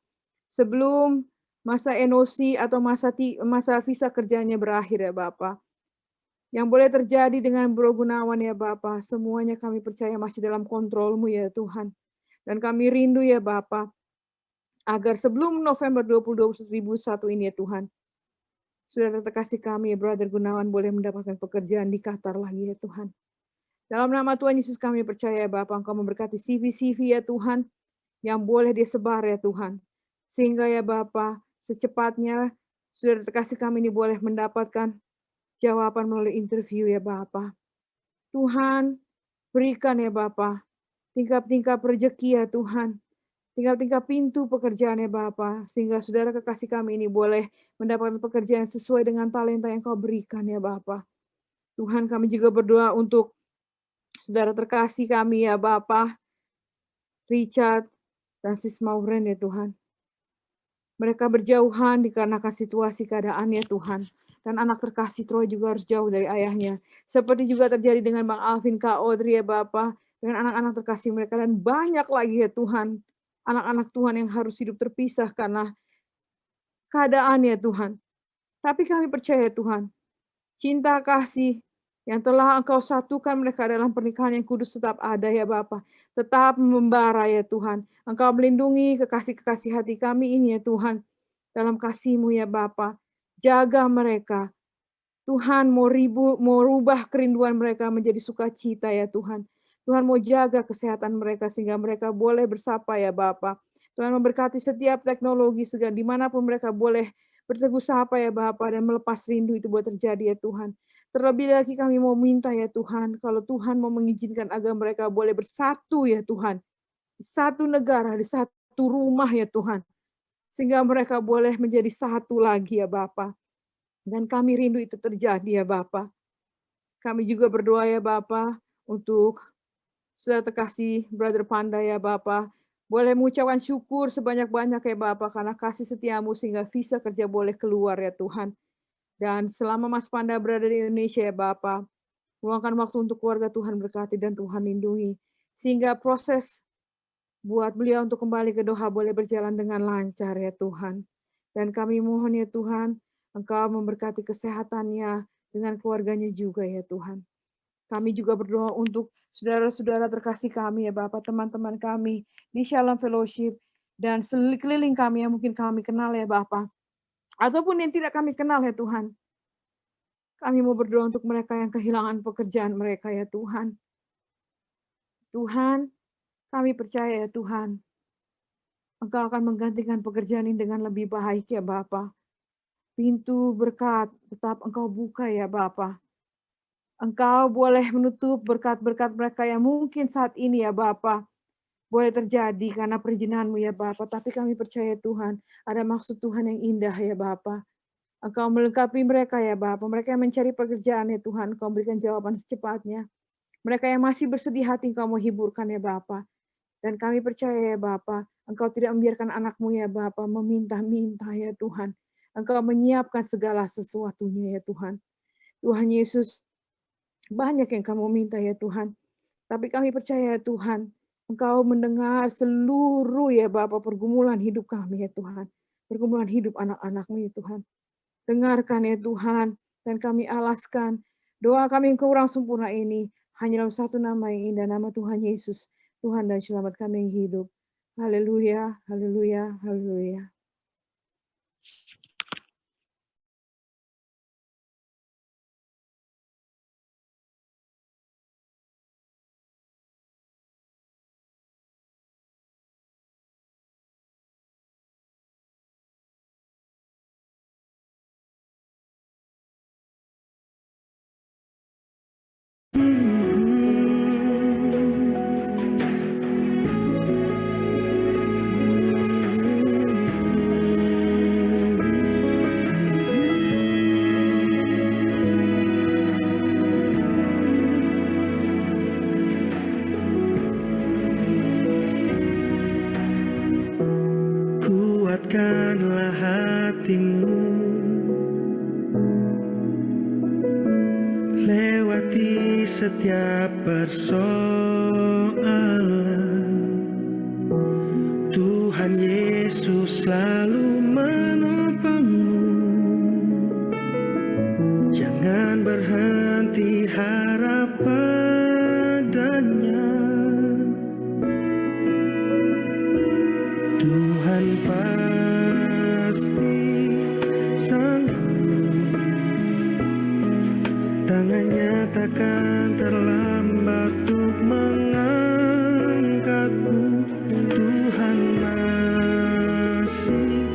Sebelum masa NOC atau masa visa kerjanya berakhir ya Bapa. Yang boleh terjadi dengan Bro Gunawan ya Bapa, semuanya kami percaya masih dalam kontrol-Mu ya Tuhan. Dan kami rindu ya Bapa, agar sebelum November 2021 ini ya Tuhan, saudara terkasih kami ya Brother Gunawan boleh mendapatkan pekerjaan di Qatar lagi ya Tuhan. Dalam nama Tuhan Yesus kami percaya ya Bapa, Engkau memberkati CV-CV ya Tuhan, yang boleh disebar ya Tuhan. Sehingga ya Bapa, secepatnya saudara terkasih kami ini boleh mendapatkan jawaban melalui interview ya Bapa. Tuhan, berikan ya Bapa, tingkap-tingkap rezeki ya Tuhan. Tingkap-tingkap pintu pekerjaan ya Bapa, sehingga saudara kekasih kami ini boleh mendapatkan pekerjaan sesuai dengan talenta yang Kau berikan ya Bapa. Tuhan, kami juga berdoa untuk saudara terkasih kami ya Bapa, Richard, dan Sis Maureen ya Tuhan. Mereka berjauhan dikarenakan situasi keadaan ya Tuhan. Dan anak terkasih Troy juga harus jauh dari ayahnya. Seperti juga terjadi dengan Bang Alvin, Kak Audrey ya Bapa, dengan anak-anak terkasih mereka. Dan banyak lagi ya Tuhan, anak-anak Tuhan yang harus hidup terpisah karena keadaan ya Tuhan. Tapi kami percaya Tuhan, cinta kasih yang telah Engkau satukan mereka dalam pernikahan yang kudus tetap ada ya Bapa. Tetap membara ya Tuhan. Engkau melindungi kekasih-kekasih hati kami ini ya Tuhan. Dalam kasih-Mu ya Bapa. Jaga mereka. Tuhan mau rubah kerinduan mereka menjadi sukacita ya Tuhan. Tuhan mau jaga kesehatan mereka sehingga mereka boleh bersapa ya Bapa. Tuhan memberkati setiap teknologi segala dimanapun mereka boleh berteguh sapa ya Bapa dan melepas rindu itu buat terjadi ya Tuhan. Terlebih lagi kami mau minta ya Tuhan, kalau Tuhan mau mengizinkan agar mereka boleh bersatu ya Tuhan. Di satu negara, di satu rumah ya Tuhan. Sehingga mereka boleh menjadi satu lagi ya Bapa. Dan kami rindu itu terjadi ya Bapa. Kami juga berdoa ya Bapa untuk saudara terkasih Brother Panda ya Bapa. Boleh mengucapkan syukur sebanyak-banyak ya Bapa karena kasih setiamu sehingga visa kerja boleh keluar ya Tuhan. Dan selama Mas Panda berada di Indonesia ya Bapa, luangkan waktu untuk keluarga Tuhan berkati dan Tuhan lindungi. Sehingga proses buat beliau untuk kembali ke Doha boleh berjalan dengan lancar ya Tuhan. Dan kami mohon ya Tuhan, Engkau memberkati kesehatannya dengan keluarganya juga ya Tuhan. Kami juga berdoa untuk saudara-saudara terkasih kami ya Bapak, teman-teman kami di Shalom Fellowship dan sekeliling kami yang mungkin kami kenal ya Bapak. Ataupun yang tidak kami kenal ya Tuhan. Kami mau berdoa untuk mereka yang kehilangan pekerjaan mereka ya Tuhan. Tuhan, kami percaya ya Tuhan. Engkau akan menggantikan pekerjaan ini dengan lebih baik ya Bapa. Pintu berkat tetap Engkau buka ya Bapa. Engkau boleh menutup berkat-berkat mereka yang mungkin saat ini ya Bapa. Boleh terjadi karena perizinan-Mu ya Bapa. Tapi kami percaya Tuhan, ada maksud Tuhan yang indah ya Bapa. Engkau melengkapi mereka ya Bapa. Mereka yang mencari pekerjaan ya Tuhan, Engkau berikan jawaban secepatnya. Mereka yang masih bersedih hati Engkau mau hiburkan ya Bapa. Dan kami percaya ya Bapa, Engkau tidak membiarkan anak-Mu ya Bapa meminta-minta ya Tuhan. Engkau menyiapkan segala sesuatunya ya Tuhan. Tuhan Yesus, banyak yang kamu minta ya Tuhan. Tapi kami percaya ya Tuhan, Engkau mendengar seluruh ya Bapa pergumulan hidup kami ya Tuhan. Pergumulan hidup anak-anak-Mu ya Tuhan. Dengarkan ya Tuhan, dan kami alaskan doa kami yang kurang sempurna ini hanya dalam satu nama yang indah, nama Tuhan Yesus, Tuhan dan Selamat kami yang hidup. Haleluya, haleluya, haleluya. Kuatkanlah hatimu, lewati setiap persoalan. Tuhan Yesus selalu menopangmu. Jangan berhenti harap padanya. Tuhan pasti sanggup, tangannya takkan terlambat untuk mengangkatmu. Tuhan masih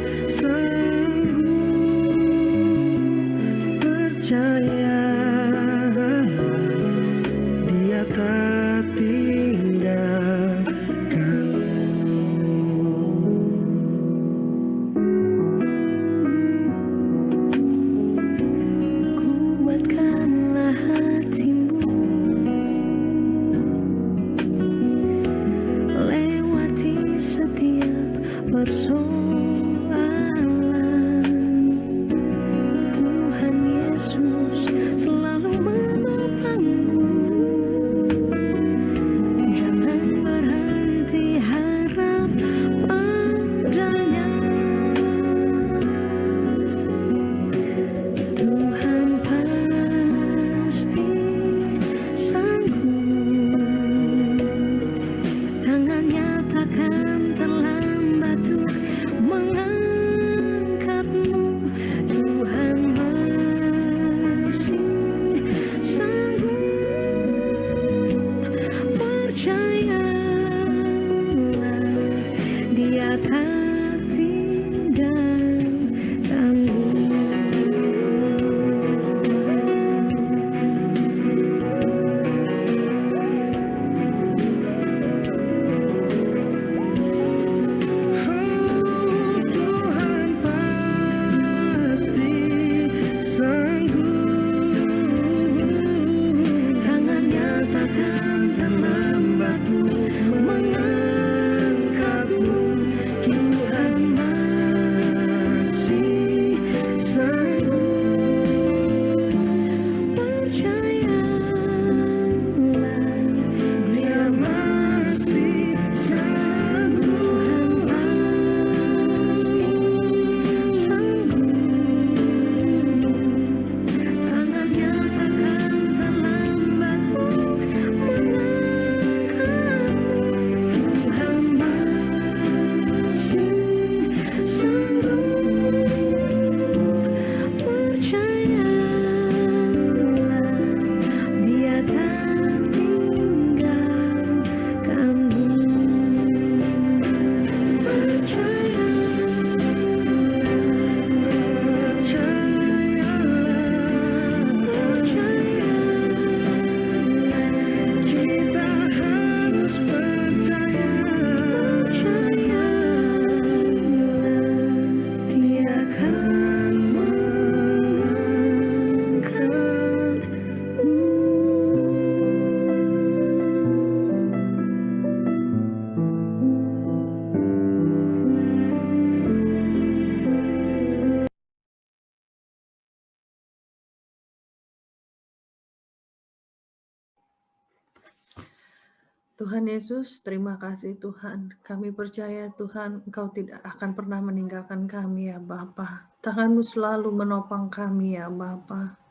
Tuhan Yesus, terima kasih Tuhan. Kami percaya Tuhan, Engkau tidak akan pernah meninggalkan kami ya Bapa. Tangan-Mu selalu menopang kami ya Bapa.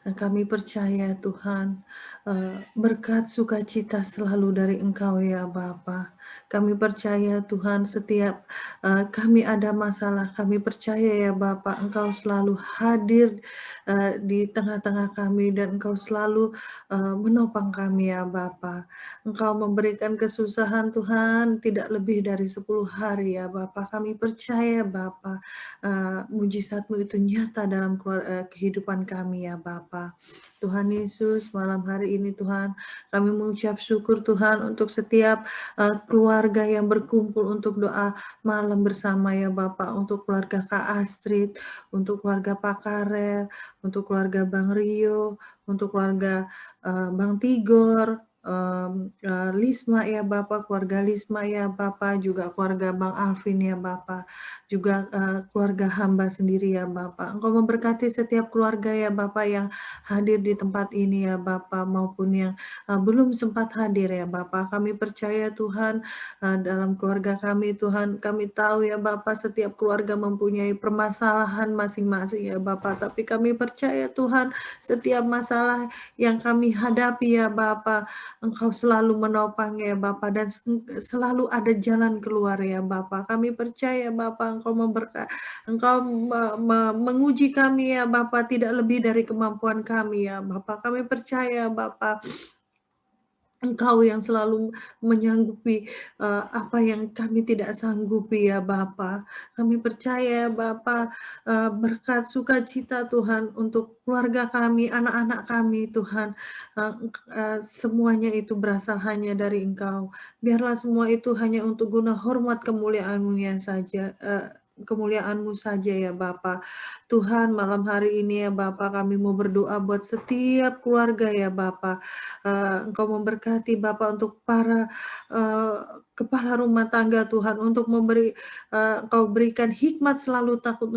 Dan kami percaya Tuhan, berkat sukacita selalu dari Engkau ya Bapa. Kami percaya Tuhan, setiap kami ada masalah, kami percaya ya Bapa, Engkau selalu hadir di tengah-tengah kami dan Engkau selalu menopang kami ya Bapa. Engkau memberikan kesusahan Tuhan tidak lebih dari 10 hari ya Bapa. Kami percaya Bapa, mujizat-Mu itu nyata dalam kehidupan kami ya Bapa. Tuhan Yesus, malam hari ini Tuhan, kami mengucap syukur Tuhan untuk setiap keluarga yang berkumpul untuk doa malam bersama ya Bapak, untuk keluarga Kak Astrid, untuk keluarga Pak Karel, untuk keluarga Bang Rio, untuk keluarga Bang Tigor, Lisma ya Bapak, keluarga Lisma ya Bapak, juga keluarga Bang Alvin ya Bapak, juga keluarga hamba sendiri ya Bapak. Engkau memberkati setiap keluarga ya Bapak yang hadir di tempat ini ya Bapak, maupun yang belum sempat hadir ya Bapak. Kami percaya Tuhan, dalam keluarga kami Tuhan, kami tahu ya Bapak, setiap keluarga mempunyai permasalahan masing-masing ya Bapak, tapi kami percaya Tuhan, setiap masalah yang kami hadapi ya Bapak, Engkau selalu menopang ya Bapak, dan selalu ada jalan keluar ya Bapak. Kami percaya Bapak, Engkau menguji kami ya Bapak, tidak lebih dari kemampuan kami ya Bapak. Kami percaya Bapak, Engkau yang selalu menyanggupi apa yang kami tidak sanggupi ya Bapa. Kami percaya Bapa, berkat sukacita Tuhan untuk keluarga kami, anak-anak kami Tuhan, semuanya itu berasal hanya dari Engkau. Biarlah semua itu hanya untuk guna hormat kemuliaan-Mu ya saja. Kemuliaan-Mu saja ya Bapa. Tuhan, malam hari ini ya Bapa, kami mau berdoa buat setiap keluarga ya Bapa. Engkau memberkati Bapa untuk para kepala rumah tangga Tuhan, untuk Engkau berikan hikmat selalu takut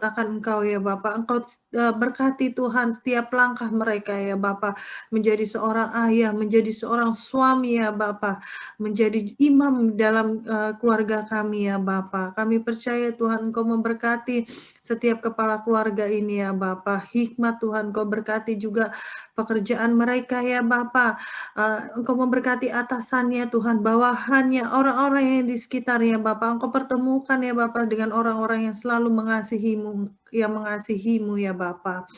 akan Engkau ya Bapa. Engkau berkati Tuhan setiap langkah mereka ya Bapa, menjadi seorang ayah, menjadi seorang suami ya Bapa, menjadi imam dalam keluarga kami ya Bapa. Kami percaya Tuhan, Engkau memberkati setiap kepala keluarga ini ya Bapa. Hikmat Tuhan, Engkau berkati juga pekerjaan mereka ya Bapa. Engkau memberkati atasannya Tuhan, bawahannya, orang-orang yang di sekitarnya Bapa. Engkau pertemukan ya Bapa dengan orang-orang yang selalu mengasihimu ya Bapa.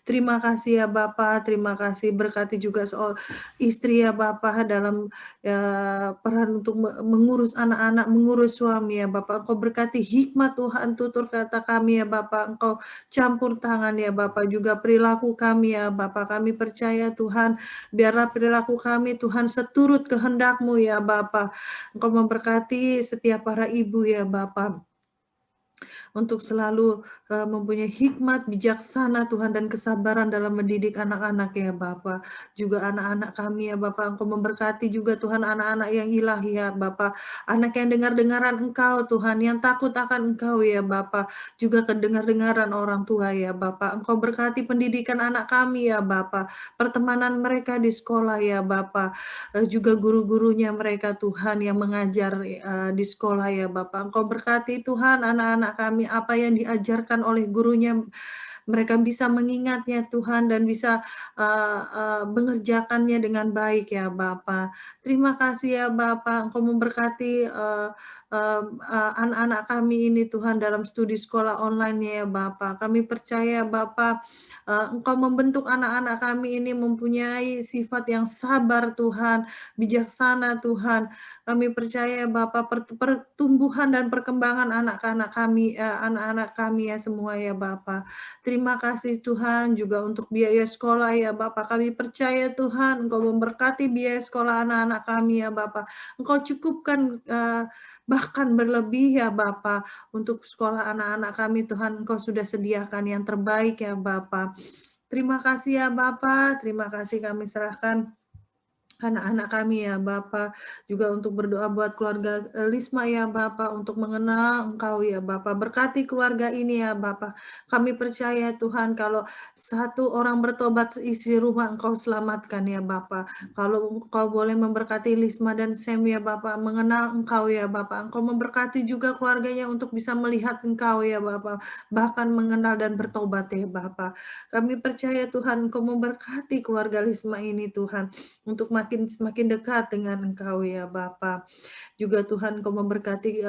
Terima kasih ya Bapa, terima kasih, berkati juga soal istri ya Bapa dalam peran untuk mengurus anak-anak, mengurus suami ya Bapa. Engkau berkati hikmat Tuhan, tutur kata kami ya Bapa. Engkau campur tangan ya Bapa, juga perilaku kami ya Bapa. Kami percaya Tuhan, biarlah perilaku kami Tuhan seturut kehendak-Mu ya Bapa. Engkau memberkati setiap para ibu ya Bapa, untuk selalu mempunyai hikmat, bijaksana Tuhan, dan kesabaran dalam mendidik anak-anak ya Bapa. Juga anak-anak kami ya Bapa, Engkau memberkati juga Tuhan anak-anak yang ilahi ya Bapa. Anak yang dengar-dengaran Engkau Tuhan, yang takut akan Engkau ya Bapa. Juga kedengar-dengaran orang tua ya Bapa. Engkau berkati pendidikan anak kami ya Bapa. Pertemanan mereka di sekolah ya Bapa. Juga guru-gurunya mereka Tuhan yang mengajar di sekolah ya Bapa. Engkau berkati Tuhan anak-anak kami, apa yang diajarkan oleh gurunya, mereka bisa mengingatnya Tuhan dan bisa mengerjakannya dengan baik ya Bapa. Terima kasih ya Bapa, Engkau memberkati anak-anak kami ini Tuhan dalam studi sekolah online ya Bapa. Kami percaya Bapa, Engkau membentuk anak-anak kami ini mempunyai sifat yang sabar Tuhan, bijaksana Tuhan. Kami percaya Bapa, pertumbuhan dan perkembangan anak-anak kami ya semua ya Bapa. Terima kasih Tuhan juga untuk biaya sekolah ya Bapa. Kami percaya Tuhan, Engkau memberkati biaya sekolah anak-anak kami ya Bapa. Engkau cukupkan bahkan berlebih ya Bapa untuk sekolah anak-anak kami Tuhan. Engkau sudah sediakan yang terbaik ya Bapa. Terima kasih ya Bapa, terima kasih kami serahkan anak-anak kami ya Bapa, juga untuk berdoa buat keluarga Lisma ya Bapa, untuk mengenal Engkau ya Bapa. Berkati keluarga ini ya Bapa. Kami percaya Tuhan kalau satu orang bertobat isi rumah Engkau selamatkan ya Bapa. Kalau Engkau boleh memberkati Lisma dan Sam ya Bapa, mengenal Engkau ya Bapa. Engkau memberkati juga keluarganya untuk bisa melihat Engkau ya Bapa, bahkan mengenal dan bertobat ya Bapa. Kami percaya Tuhan Engkau memberkati keluarga Lisma ini Tuhan, untuk semakin dekat dengan Engkau ya Bapa. Juga Tuhan Kau memberkati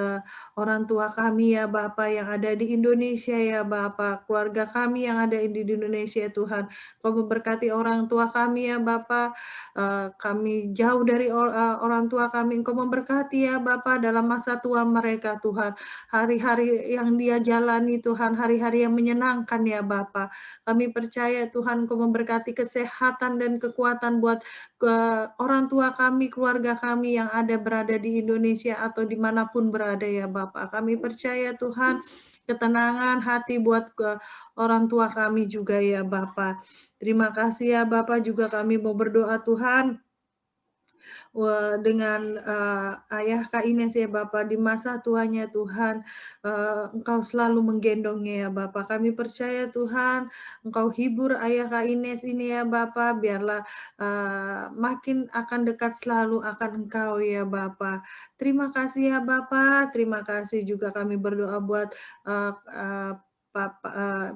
orang tua kami ya Bapa yang ada di Indonesia ya Bapa, keluarga kami yang ada di Indonesia Tuhan. Kau memberkati orang tua kami ya Bapa, kami jauh dari orang tua kami, Engkau memberkati ya Bapa dalam masa tua mereka Tuhan. Hari-hari yang dia jalani Tuhan, hari-hari yang menyenangkan ya Bapa. Kami percaya Tuhan Kau memberkati kesehatan dan kekuatan buat ke orang tua kami, keluarga kami yang berada di Indonesia atau dimanapun berada ya Bapak. Kami percaya Tuhan ketenangan hati buat ke orang tua kami juga ya Bapak. Terima kasih ya Bapak, juga kami mau berdoa Tuhan dengan ayah Kak Ines ya Bapak, di masa tuanya Tuhan, Engkau selalu menggendongnya ya Bapak. Kami percaya Tuhan, Engkau hibur ayah Kak Ines ini ya Bapak, biarlah makin akan dekat selalu akan Engkau ya Bapak. Terima kasih ya Bapak, terima kasih juga kami berdoa buat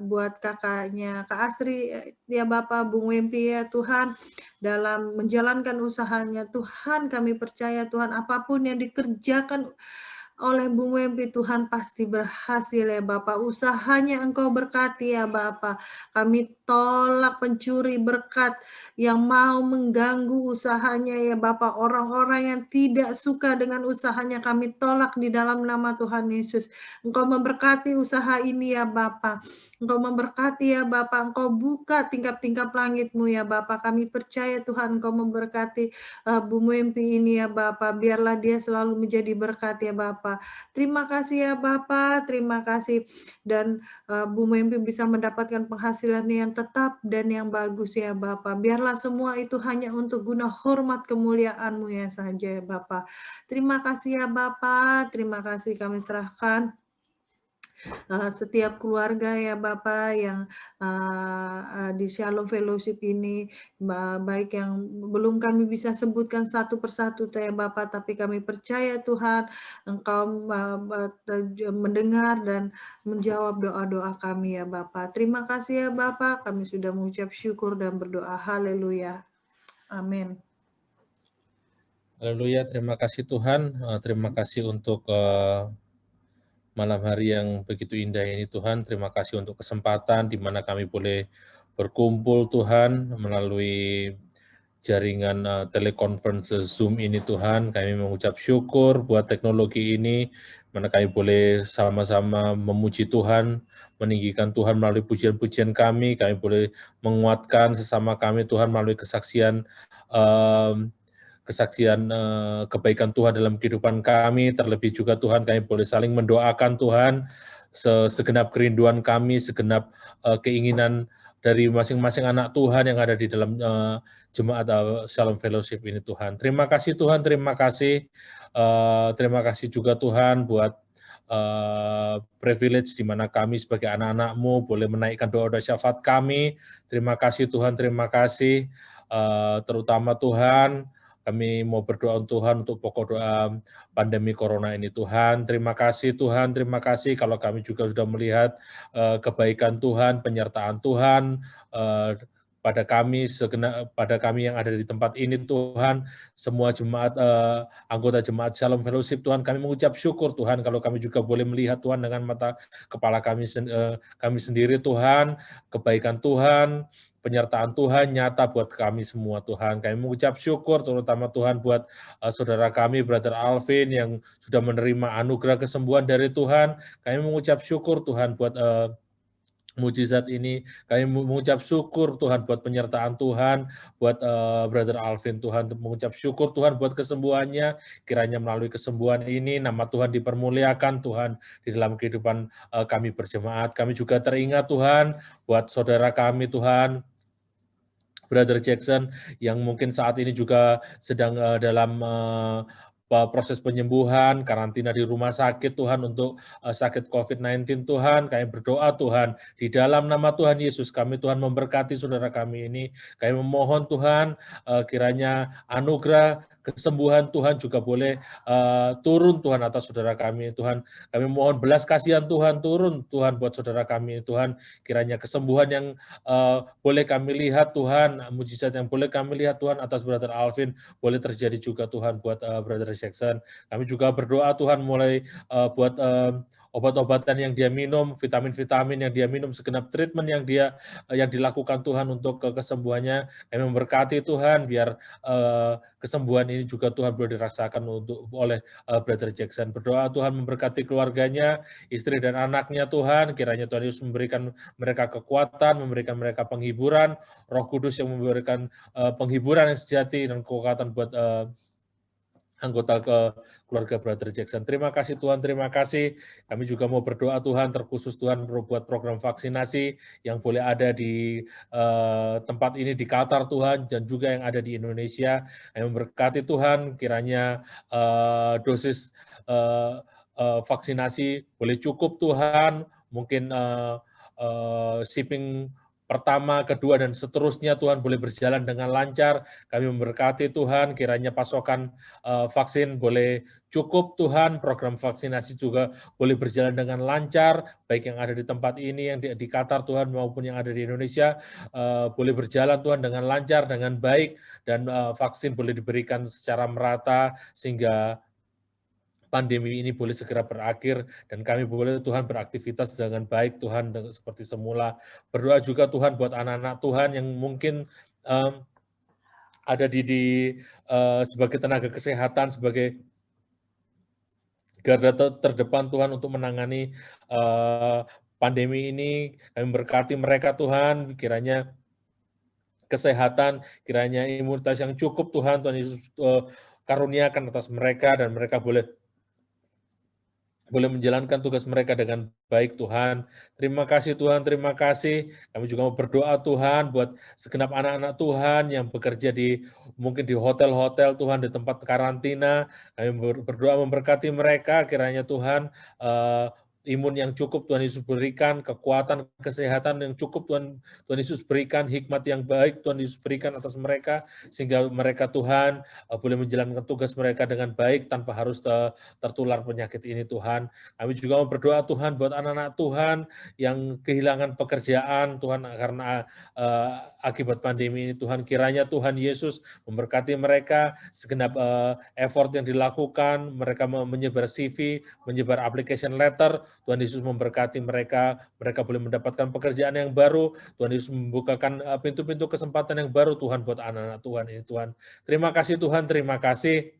buat kakaknya Kak Asri ya Bapak, Bung Wempi ya Tuhan, dalam menjalankan usahanya Tuhan. Kami percaya Tuhan apapun yang dikerjakan oleh Bung Wempi Tuhan pasti berhasil ya Bapak. Usahanya Engkau berkati ya Bapak. Kami tolak pencuri berkat yang mau mengganggu usahanya ya Bapak. Orang-orang yang tidak suka dengan usahanya kami tolak di dalam nama Tuhan Yesus. Engkau memberkati usaha ini ya Bapak. Engkau memberkati ya Bapak. Engkau buka tingkap-tingkap langit-Mu ya Bapak. Kami percaya Tuhan Engkau memberkati Bung Wempi ini ya Bapak. Biarlah dia selalu menjadi berkat ya Bapak. Terima kasih ya Bapak, terima kasih. Dan Bung Wempi bisa mendapatkan penghasilan yang tetap dan yang bagus ya Bapak. Biarlah semua itu hanya untuk guna hormat kemuliaan-Mu ya saja ya Bapak. Terima kasih ya Bapak, terima kasih kami serahkan setiap keluarga ya Bapak yang di Shalom Fellowship ini, baik yang belum kami bisa sebutkan satu persatu ya Bapak, tapi kami percaya Tuhan Engkau mendengar dan menjawab doa-doa kami ya Bapak. Terima kasih ya Bapak, kami sudah mengucap syukur dan berdoa. Haleluya. Amin. Haleluya, terima kasih Tuhan. Terima kasih untuk malam hari yang begitu indah ini Tuhan. Terima kasih untuk kesempatan di mana kami boleh berkumpul Tuhan melalui jaringan telekonferensi Zoom ini Tuhan. Kami mengucap syukur buat teknologi ini, mana kami boleh sama-sama memuji Tuhan, meninggikan Tuhan melalui pujian-pujian kami boleh menguatkan sesama kami Tuhan melalui kesaksian kebaikan Tuhan dalam kehidupan kami, terlebih juga Tuhan kami boleh saling mendoakan Tuhan, segenap kerinduan kami, segenap keinginan dari masing-masing anak Tuhan yang ada di dalam jemaat Shalom Fellowship ini Tuhan. Terima kasih Tuhan, terima kasih. Terima kasih juga Tuhan buat privilege di mana kami sebagai anak-anak-Mu boleh menaikkan doa-doa syafaat kami. Terima kasih Tuhan, terima kasih. Terutama Tuhan, kami mau berdoa Tuhan untuk pokok doa pandemi corona ini Tuhan. Terima kasih Tuhan, terima kasih kalau kami juga sudah melihat kebaikan Tuhan, penyertaan Tuhan pada kami yang ada di tempat ini Tuhan, semua jemaat anggota jemaat Shalom Fellowship Tuhan, kami mengucap syukur Tuhan kalau kami juga boleh melihat Tuhan dengan mata kepala kami sendiri Tuhan, kebaikan Tuhan, penyertaan Tuhan nyata buat kami semua Tuhan. Kami mengucap syukur terutama Tuhan buat saudara kami Brother Alvin yang sudah menerima anugerah kesembuhan dari Tuhan. Kami mengucap syukur Tuhan buat mujizat ini. Kami mengucap syukur Tuhan buat penyertaan Tuhan, buat Brother Alvin Tuhan, mengucap syukur Tuhan buat kesembuhannya. Kiranya melalui kesembuhan ini nama Tuhan dipermuliakan Tuhan di dalam kehidupan kami berjemaat. Kami juga teringat Tuhan buat saudara kami Tuhan, Brother Jackson yang mungkin saat ini juga sedang dalam proses penyembuhan, karantina di rumah sakit Tuhan untuk sakit COVID-19 Tuhan. Kami berdoa Tuhan, di dalam nama Tuhan Yesus kami Tuhan memberkati saudara kami ini. Kami memohon Tuhan kiranya anugerah kesembuhan Tuhan juga boleh turun Tuhan atas saudara kami Tuhan. Kami mohon belas kasihan Tuhan turun Tuhan buat saudara kami Tuhan. Kiranya kesembuhan yang boleh kami lihat Tuhan, mujizat yang boleh kami lihat Tuhan atas Brother Alvin boleh terjadi juga Tuhan buat Brother Jackson. Kami juga berdoa Tuhan mulai buat obat-obatan yang dia minum, vitamin-vitamin yang dia minum, segenap treatment yang dilakukan Tuhan untuk kesembuhannya. Kami memberkati Tuhan biar kesembuhan ini juga Tuhan boleh dirasakan oleh Brother Jackson. Berdoa Tuhan memberkati keluarganya, istri dan anaknya Tuhan. Kiranya Tuhan Yesus memberikan mereka kekuatan, memberikan mereka penghiburan, Roh Kudus yang memberikan penghiburan yang sejati dan kekuatan buat anggota keluarga Brother Jackson. Terima kasih Tuhan, terima kasih. Kami juga mau berdoa Tuhan, terkhusus Tuhan buat program vaksinasi yang boleh ada di tempat ini di Qatar Tuhan, dan juga yang ada di Indonesia. Kami memberkati Tuhan, kiranya dosis vaksinasi boleh cukup Tuhan, mungkin shipping pertama, kedua, dan seterusnya Tuhan boleh berjalan dengan lancar. Kami memberkati Tuhan, kiranya pasokan vaksin boleh cukup Tuhan, program vaksinasi juga boleh berjalan dengan lancar, baik yang ada di tempat ini, yang di Qatar Tuhan, maupun yang ada di Indonesia, boleh berjalan Tuhan dengan lancar, dengan baik, dan vaksin boleh diberikan secara merata, sehingga pandemi ini boleh segera berakhir, dan kami boleh Tuhan beraktivitas dengan baik Tuhan seperti semula. Berdoa juga Tuhan buat anak-anak Tuhan yang mungkin ada sebagai tenaga kesehatan, sebagai garda terdepan Tuhan untuk menangani pandemi ini. Kami berkati mereka Tuhan, kiranya kesehatan, kiranya imunitas yang cukup Tuhan Yesus karuniakan atas mereka, dan mereka boleh menjalankan tugas mereka dengan baik Tuhan. Terima kasih Tuhan, terima kasih. Kami juga mau berdoa Tuhan buat segenap anak-anak Tuhan yang bekerja mungkin di hotel-hotel Tuhan, di tempat karantina. Kami berdoa memberkati mereka, kiranya Tuhan imun yang cukup Tuhan Yesus berikan, kekuatan kesehatan yang cukup Tuhan Yesus berikan, hikmat yang baik Tuhan Yesus berikan atas mereka, sehingga mereka Tuhan boleh menjalankan tugas mereka dengan baik tanpa harus tertular penyakit ini Tuhan. Kami juga mau berdoa Tuhan buat anak-anak Tuhan yang kehilangan pekerjaan Tuhan karena akibat pandemi ini Tuhan. Kiranya Tuhan Yesus memberkati mereka, segenap effort yang dilakukan, mereka menyebar CV, menyebar application letter, Tuhan Yesus memberkati mereka, mereka boleh mendapatkan pekerjaan yang baru, Tuhan Yesus membukakan pintu-pintu kesempatan yang baru Tuhan buat anak-anak Tuhan ini Tuhan. Terima kasih Tuhan, terima kasih.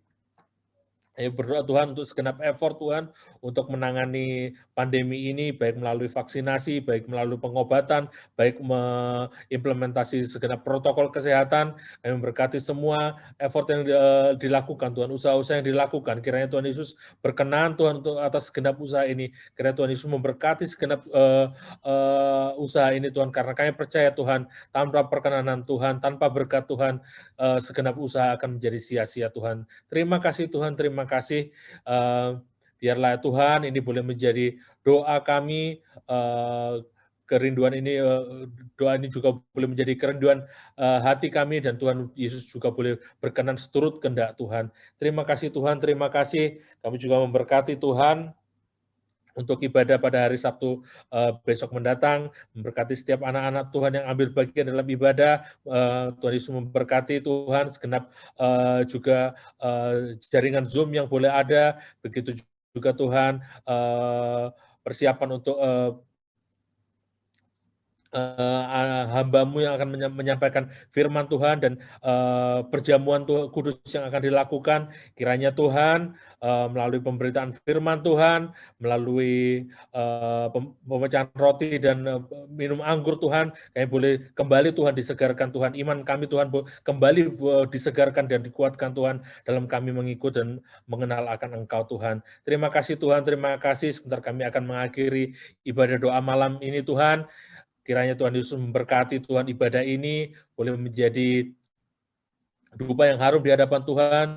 Ayo berdoa Tuhan untuk segenap effort Tuhan untuk menangani pandemi ini, baik melalui vaksinasi, baik melalui pengobatan, baik mengimplementasi segenap protokol kesehatan. Kami memberkati semua effort yang dilakukan Tuhan, usaha-usaha yang dilakukan. Kiranya Tuhan Yesus berkenan Tuhan untuk atas segenap usaha ini. Kiranya Tuhan Yesus memberkati segenap usaha ini Tuhan, karena kami percaya Tuhan, tanpa perkenanan Tuhan, tanpa berkat Tuhan, segenap usaha akan menjadi sia-sia Tuhan. Terima kasih Tuhan, terima kasih. Biarlah Tuhan ini boleh menjadi doa kami, kerinduan ini, doa ini juga boleh menjadi kerinduan hati kami, dan Tuhan Yesus juga boleh berkenan seturut kehendak Tuhan. Terima kasih Tuhan, terima kasih. Kami juga memberkati Tuhan untuk ibadah pada hari Sabtu besok mendatang, memberkati setiap anak-anak Tuhan yang ambil bagian dalam ibadah. Tuhan Yesus memberkati Tuhan, segenap juga jaringan Zoom yang boleh ada, begitu juga Tuhan persiapan untuk hamba-Mu yang akan menyampaikan firman Tuhan, dan perjamuan kudus yang akan dilakukan. Kiranya Tuhan melalui pemberitaan firman Tuhan, melalui pemecahan roti dan minum anggur Tuhan, kami boleh kembali Tuhan disegarkan Tuhan. Iman kami Tuhan kembali disegarkan dan dikuatkan Tuhan dalam kami mengikut dan mengenal akan Engkau Tuhan. Terima kasih Tuhan, terima kasih. Sebentar kami akan mengakhiri ibadah doa malam ini Tuhan. Kiranya Tuhan Yesus memberkati Tuhan ibadah ini, boleh menjadi dupa yang harum di hadapan Tuhan.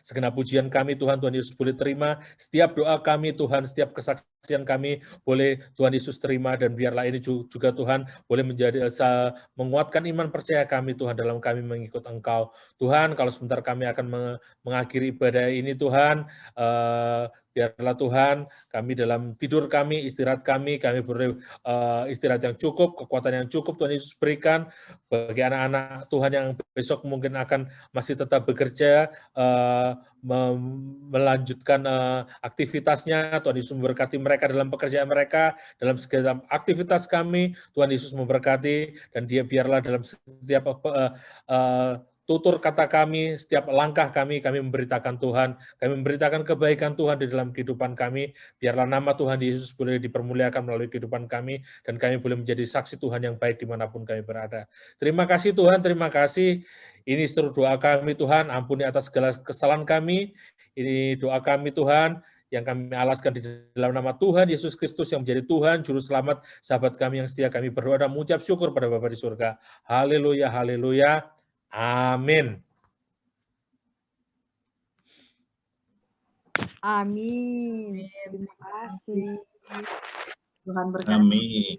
Segenap pujian kami Tuhan, Tuhan Yesus boleh terima. Setiap doa kami Tuhan, setiap kesaksian kami boleh Tuhan Yesus terima, dan biarlah ini juga Tuhan boleh menjadi menguatkan iman percaya kami Tuhan dalam kami mengikut Engkau. Tuhan, kalau sebentar kami akan mengakhiri ibadah ini Tuhan, biarlah Tuhan kami dalam tidur kami, istirahat kami boleh istirahat yang cukup, kekuatan yang cukup Tuhan Yesus berikan bagi anak-anak Tuhan yang besok mungkin akan masih tetap bekerja, melanjutkan aktivitasnya. Tuhan Yesus memberkati mereka dalam pekerjaan mereka, dalam segala aktivitas kami. Tuhan Yesus memberkati, dan dia biarlah dalam setiap tutur kata kami, setiap langkah kami memberitakan Tuhan, kami memberitakan kebaikan Tuhan di dalam kehidupan kami. Biarlah nama Tuhan Yesus boleh dipermuliakan melalui kehidupan kami, dan kami boleh menjadi saksi Tuhan yang baik dimanapun kami berada. Terima kasih Tuhan, terima kasih. Ini seluruh doa kami Tuhan, ampuni atas segala kesalahan kami. Ini doa kami Tuhan, yang kami alaskan di dalam nama Tuhan Yesus Kristus yang menjadi Tuhan, Juru Selamat, sahabat kami yang setia. Kami berdoa dan mengucap syukur pada Bapa di surga. Haleluya, haleluya. Amin. Amin. Terima kasih. Tuhan berkati. Amin.